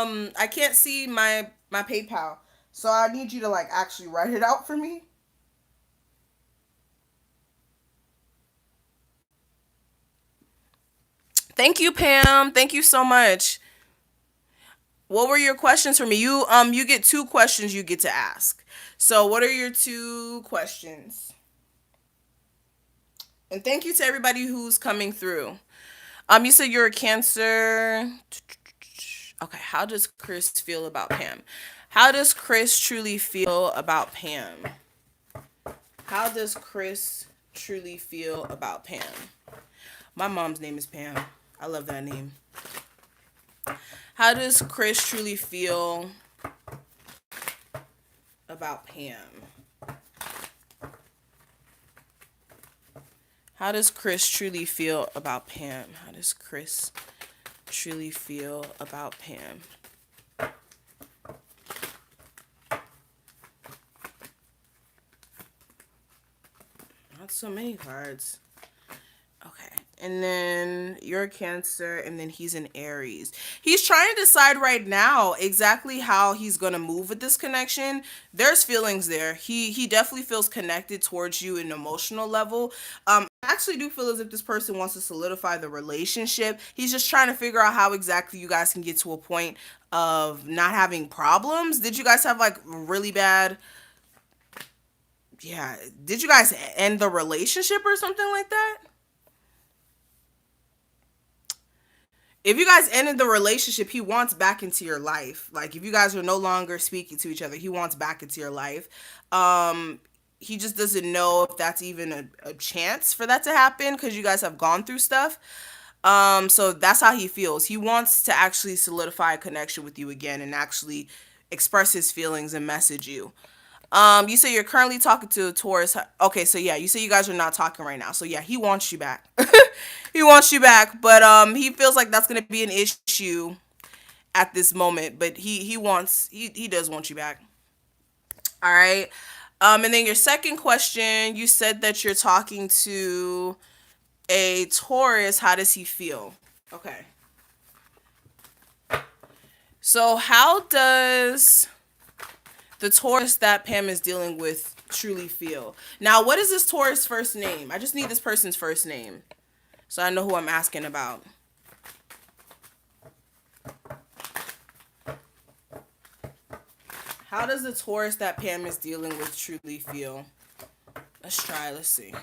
PayPal, so I need you to like actually write it out for me. Thank you, Pam. Thank you so much. What were your questions for me? You get two questions you get to ask. So what are your two questions? And thank you to everybody who's coming through. You said you're a Cancer. Okay, how does Chris feel about Pam? How does Chris truly feel about Pam? How does Chris truly feel about Pam? My mom's name is Pam. I love that name. How does Chris truly feel about Pam? How does Chris truly feel about Pam? How does Chris truly feel about Pam? Not so many cards. Okay. And then you're a Cancer, and then he's an Aries. He's trying to decide right now exactly how he's gonna move with this connection. There's feelings there. He definitely feels connected towards you in an emotional level. I actually do feel as if this person wants to solidify the relationship. He's just trying to figure out how exactly you guys can get to a point of not having problems. Did you guys have like really bad? Yeah. Did you guys end the relationship or something like that? If you guys ended the relationship, he wants back into your life. Like if you guys are no longer speaking to each other, he wants back into your life. Um, he just doesn't know if that's even a chance for that to happen because you guys have gone through stuff. So that's how he feels. He wants to actually solidify a connection with you again and actually express his feelings and message you. You say you're currently talking to a Taurus. Okay, so yeah, you say you guys are not talking right now. So yeah, he wants you back. He wants you back, but he feels like that's gonna be an issue at this moment. But he does want you back. All right. And then your second question, you said that you're talking to a Taurus. How does he feel? Okay. So how does the Taurus that Pam is dealing with truly feel? Now, what is this Taurus' first name? I just need this person's first name so I know who I'm asking about. How does the Taurus that Pam is dealing with truly feel? Let's try. Let's see.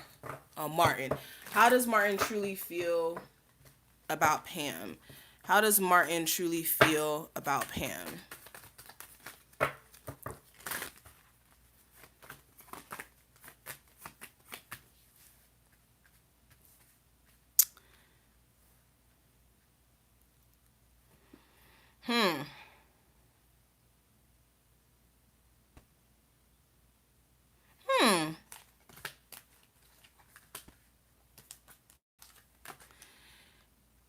Oh, Martin. How does Martin truly feel about Pam? How does Martin truly feel about Pam? Hmm. Hmm.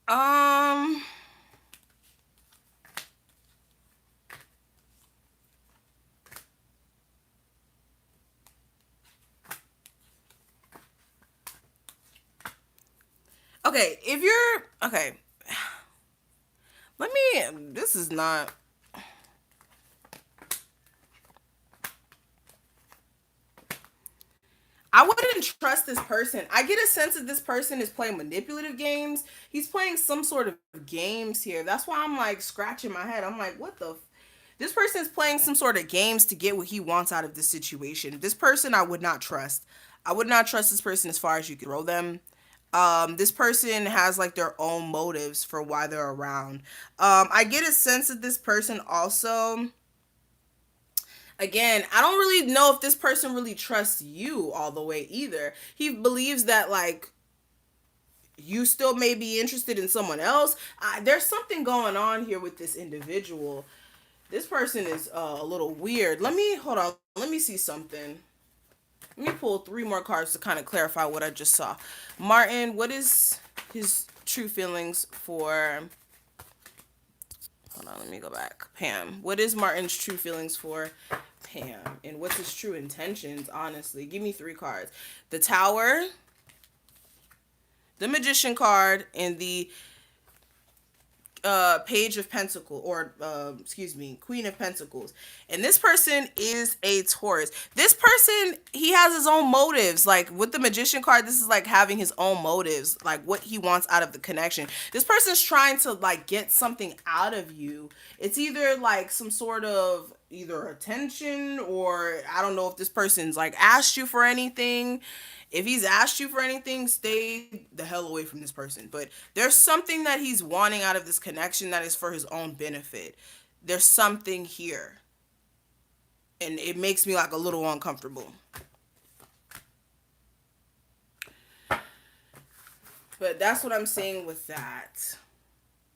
Um. Okay. If you're okay, let me. This is not. I wouldn't trust this person. I get a sense that this person is playing manipulative games. He's playing some sort of games here. That's why I'm like scratching my head. I'm like, what the? This person is playing some sort of games to get what he wants out of this situation. This person I would not trust. I would not trust this person as far as you can throw them. This person has like their own motives for why they're around. I get a sense that this person also, again, I don't really know if this person really trusts you all the way either. He believes that like you still may be interested in someone else. There's something going on here with this individual. This person is a little weird. Let me hold on. Let me see something. Let me pull three more cards to kind of clarify what I just saw. Martin, what is his true feelings for? Hold on, let me go back. Pam, what is Martin's true feelings for Pam, and what's his true intentions? Honestly, give me three cards: the Tower, the Magician card, and the Page of Pentacle, or excuse me, Queen of Pentacles. And this person is a Taurus. This person, he has his own motives. Like with the Magician card, this is like having his own motives, like what he wants out of the connection. This person's trying to like get something out of you. It's either like some sort of either attention, or I don't know if this person's like asked you for anything. If he's asked you for anything, stay the hell away from this person. But there's something that he's wanting out of this connection that is for his own benefit. There's something here. And it makes me like a little uncomfortable. But that's what I'm saying with that.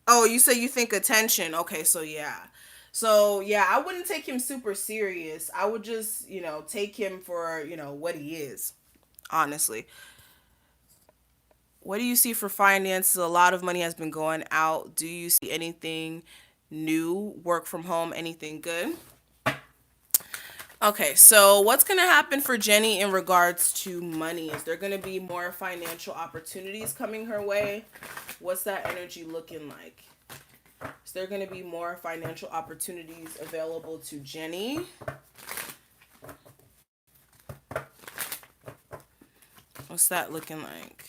Oh, you say you think attention. Okay, so yeah. So yeah, I wouldn't take him super serious. I would just, take him for, what he is. Honestly. What do you see for finances? A lot of money has been going out. Do you see anything new? Work from home, anything good? Okay, so what's going to happen for Jenny in regards to money? Is there going to be more financial opportunities coming her way? What's that energy looking like? Is there going to be more financial opportunities available to Jenny? What's that looking like?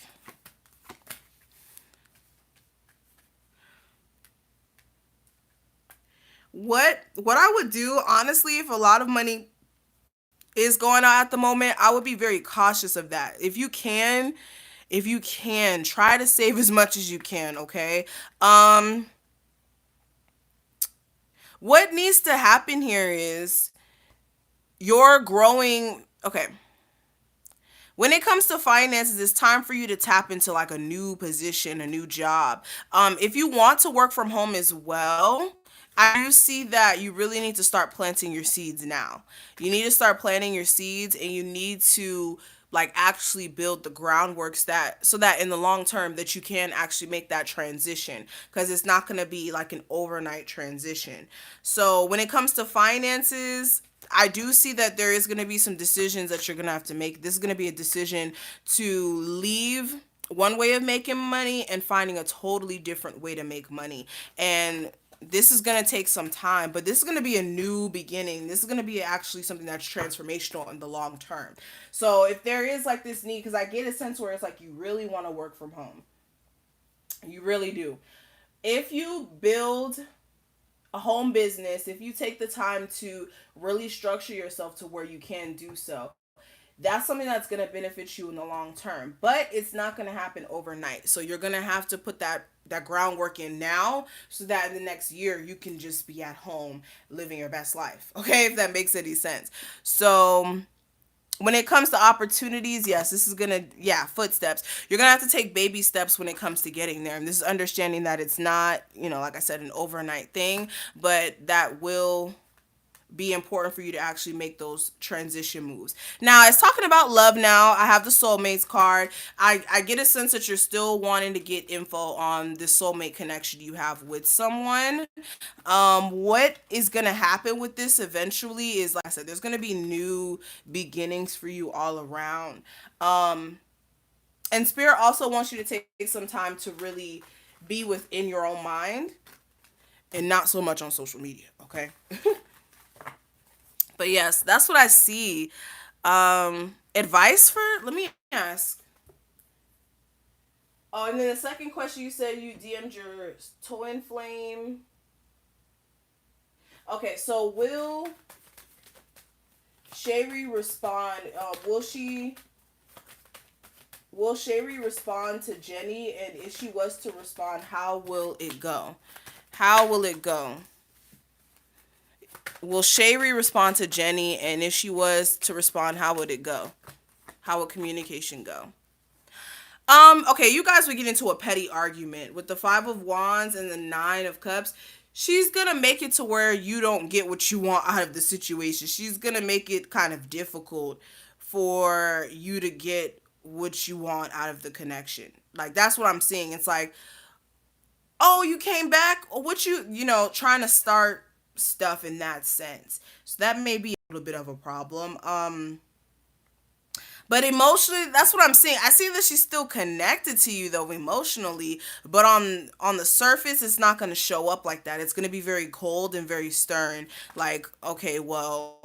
What I would do, honestly, if a lot of money is going on at the moment, I would be very cautious of that. If you can, try to save as much as you can, okay? Um what needs to happen here is you're growing. Okay, when it comes to finances, it's time for you to tap into like a new position, a new job. If you want to work from home as well, I do see that you really need to start planting your seeds now. You need to start planting your seeds, and you need to like actually build the groundworks that so that in the long term that you can actually make that transition, because it's not going to be like an overnight transition. So when it comes to finances, I do see that there is going to be some decisions that you're going to have to make. This is going to be a decision to leave one way of making money and finding a totally different way to make money. And this is going to take some time, but this is going to be a new beginning. This is going to be actually something that's transformational in the long term. So if there is like this need, because I get a sense where it's like you really want to work from home, you really do. If you build a home business, if you take the time to really structure yourself to where you can do so, that's something that's going to benefit you in the long term, but it's not going to happen overnight. So you're going to have to put that groundwork in now, so that in the next year you can just be at home living your best life. Okay, if that makes any sense. So when it comes to opportunities, yes, this is gonna, yeah, footsteps. You're gonna have to take baby steps when it comes to getting there. And this is understanding that it's not, like I said, an overnight thing, but that will be important for you to actually make those transition moves. Now, it's talking about love now. I have the soulmates card. I get a sense that you're still wanting to get info on the soulmate connection you have with someone. What is going to happen with this eventually is, like I said, there's going to be new beginnings for you all around. And Spirit also wants you to take some time to really be within your own mind and not so much on social media, okay? But yes, that's what I see. Advice for, let me ask. Oh, and then the second question, you said you DM'd your twin flame. Okay, so will Sherry respond? Will Sherry respond to Jenny? And if she was to respond, how will it go? How will it go? Will Sherry respond to Jenny? And if she was to respond, how would it go? How would communication go? Okay, you guys would get into a petty argument with the Five of Wands and the Nine of Cups. She's gonna make it to where you don't get what you want out of the situation. She's gonna make it kind of difficult for you to get what you want out of the connection. Like, that's what I'm seeing. It's like, oh, you came back? Or what trying to start stuff in that sense. So that may be a little bit of a problem. But emotionally, that's what I'm seeing. I see that she's still connected to you though emotionally, but on the surface, it's not going to show up like that. It's going to be very cold and very stern. Like, okay, well,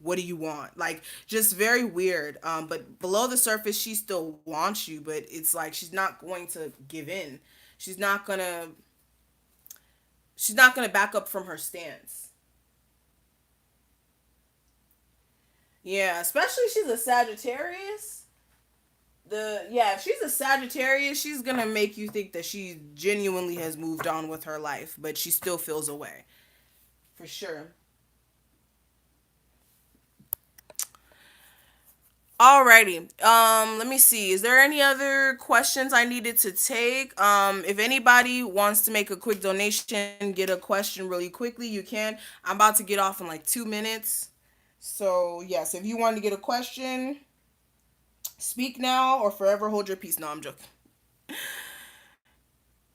what do you want? Like, just very weird. But below the surface, she still wants you, but it's like she's not going to give in. She's not gonna. She's not gonna back up from her stance. Yeah, especially if she's a Sagittarius. If she's a Sagittarius, she's gonna make you think that she genuinely has moved on with her life, but she still feels away. For sure. Alrighty. Let me see. Is there any other questions I needed to take? If anybody wants to make a quick donation, get a question really quickly, you can. I'm about to get off in like 2 minutes. So yes, if you want to get a question, speak now or forever hold your peace. No, I'm joking.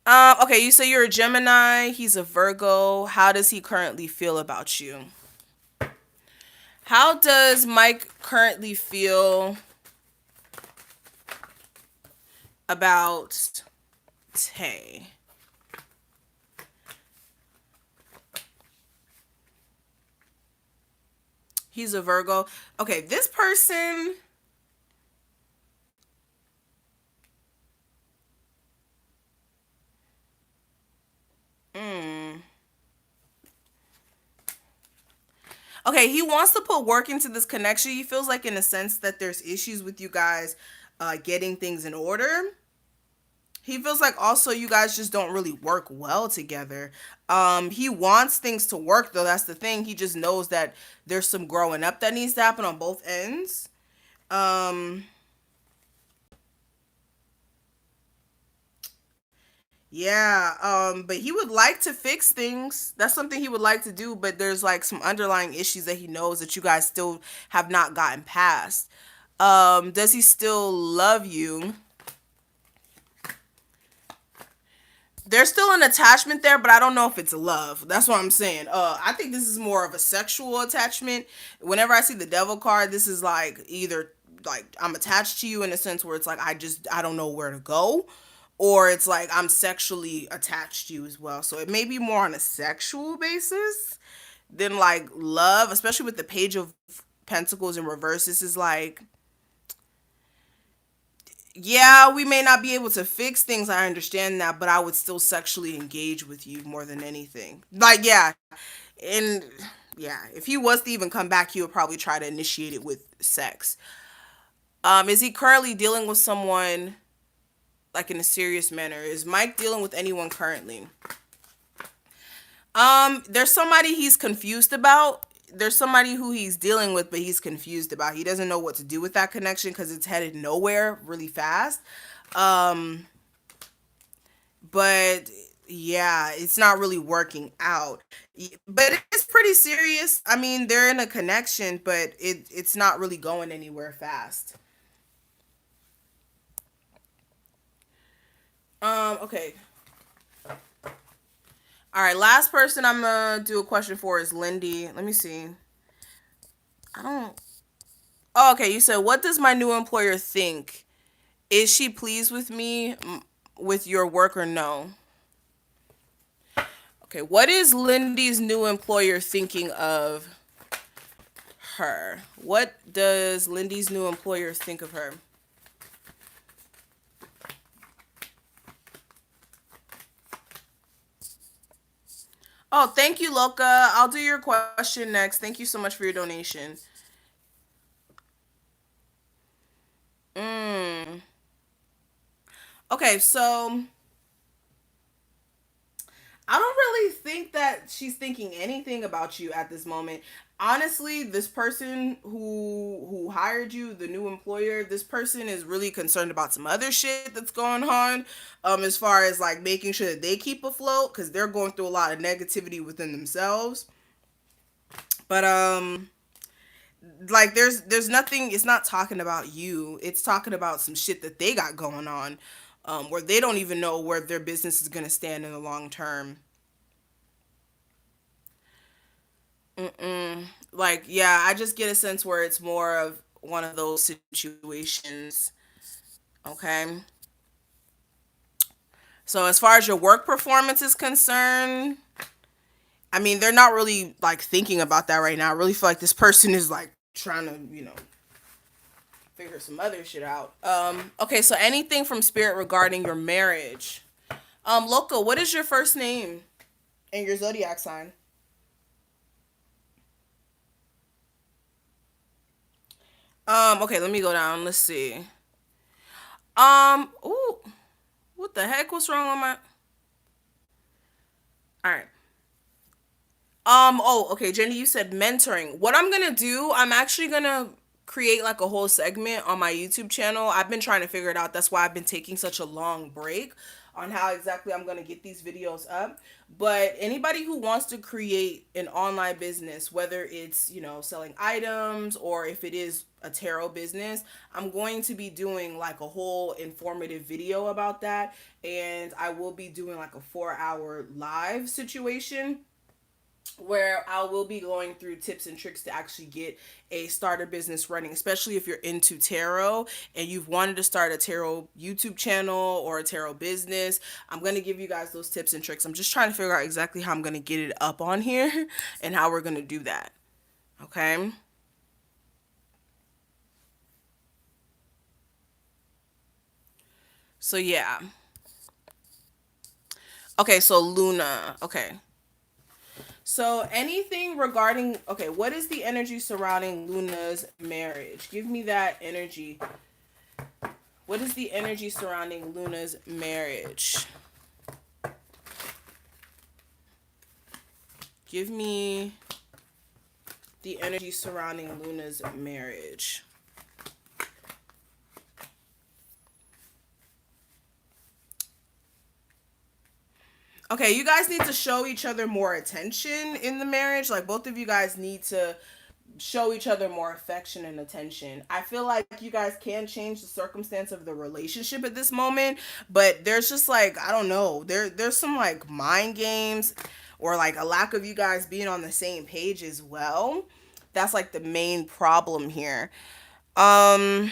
Okay, you say you're a Gemini. He's a Virgo. How does he currently feel about you? How does Mike currently feel about Tay? He's a Virgo. Okay, this person. Mm, okay, he wants to put work into this connection. He feels like, in a sense, that there's issues with you guys getting things in order. He feels like also you guys just don't really work well together. He wants things to work though. That's the thing. He just knows that there's some growing up that needs to happen on both ends. Um, yeah. But he would like to fix things. That's something he would like to do. But there's like some underlying issues that he knows that you guys still have not gotten past. Does he still love you? There's still an attachment there, but I don't know if it's love. That's what I'm saying. I think this is more of a sexual attachment. Whenever I see the devil card, this is like either like I'm attached to you in a sense where it's like I don't know where to go, or it's like I'm sexually attached to you as well. So it may be more on a sexual basis than like love, especially with the page of pentacles in reverse. This is like, yeah, we may not be able to fix things. I understand that, but I would still sexually engage with you more than anything. Like, yeah. And yeah, if he was to even come back, he would probably try to initiate it with sex. Is he currently dealing with someone like in a serious manner? Is Mike dealing with anyone currently? There's somebody he's confused about. There's somebody who he's dealing with, but he's confused about. He doesn't know what to do with that connection because it's headed nowhere really fast. Um, but yeah, it's not really working out. But it's pretty serious. I mean, they're in a connection, but it's not really going anywhere fast. Okay. All right, last person I'm gonna do a question for is Lindy. Let me see. I don't. Oh, okay. You said, what does my new employer think? Is she pleased with me with your work or no? Okay, what is Lindy's new employer thinking of her? What does Lindy's new employer think of her? Oh, thank you, Loka. I'll do your question next. Thank you so much for your donation. Mm. Okay, so I don't really think that she's thinking anything about you at this moment. Honestly, this person who hired you, the new employer, this person is really concerned about some other shit that's going on. As far as like making sure that they keep afloat because they're going through a lot of negativity within themselves. But like there's nothing. It's not talking about you. It's talking about some shit that they got going on, where they don't even know where their business is gonna stand in the long term. Mm-mm. Like, yeah, I just get a sense where it's more of one of those situations. Okay. So, as far as your work performance is concerned, I mean, they're not really like thinking about that right now. I really feel like this person is like trying to, figure some other shit out. Okay, so anything from spirit regarding your marriage. Loco, what is your first name and your zodiac sign? Okay, let me go down. Let's see. Ooh, what the heck? What's wrong with my? All right. Oh, okay, Jenny, you said mentoring. What I'm gonna do, I'm actually gonna create like a whole segment on my YouTube channel. I've been trying to figure it out. That's why I've been taking such a long break. on how exactly I'm going to get these videos up. But anybody who wants to create an online business, whether it's, you know, selling items or if it is a tarot business, I'm going to be doing like a whole informative video about that. And I will be doing like a 4-hour live situation where I will be going through tips and tricks to actually get a starter business running, especially if you're into tarot and you've wanted to start a tarot YouTube channel or a tarot business. I'm going to give you guys those tips and tricks. I'm just trying to figure out exactly how I'm going to get it up on here and how we're going to do that. Okay. So yeah. Okay, so Luna. Okay. So anything regarding, okay, what is the energy surrounding Luna's marriage? Give me that energy. What is the energy surrounding Luna's marriage? Give me the energy surrounding Luna's marriage. Okay, you guys need to show each other more attention in the marriage. Like, both of you guys need to show each other more affection and attention. I feel like you guys can change the circumstance of the relationship at this moment, but there's just like, I don't know, there's some like mind games or like a lack of you guys being on the same page as well. That's like the main problem here. Um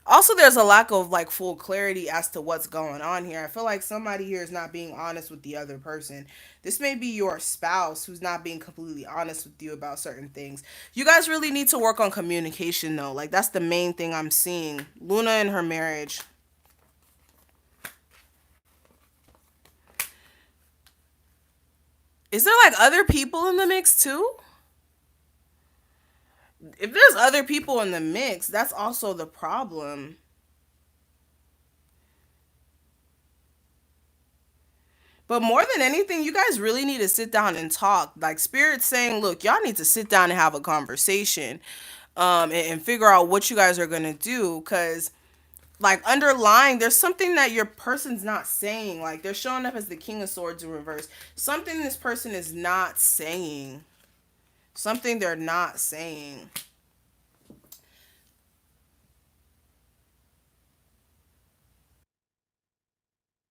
Also, there's a lack of like full clarity as to what's going on here. I feel like somebody here is not being honest with the other person. This may be your spouse who's not being completely honest with you about certain things. You guys really need to work on communication though. Like, that's the main thing I'm seeing. Luna and her marriage. Is there like other people in the mix too? If there's other people in the mix, that's also the problem. But more than anything, you guys really need to sit down and talk. Like, Spirit's saying, look, y'all need to sit down and have a conversation, and figure out what you guys are gonna do. Cause like underlying, there's something that your person's not saying. Like, they're showing up as the King of Swords in reverse. Something this person is not saying. Something they're not saying.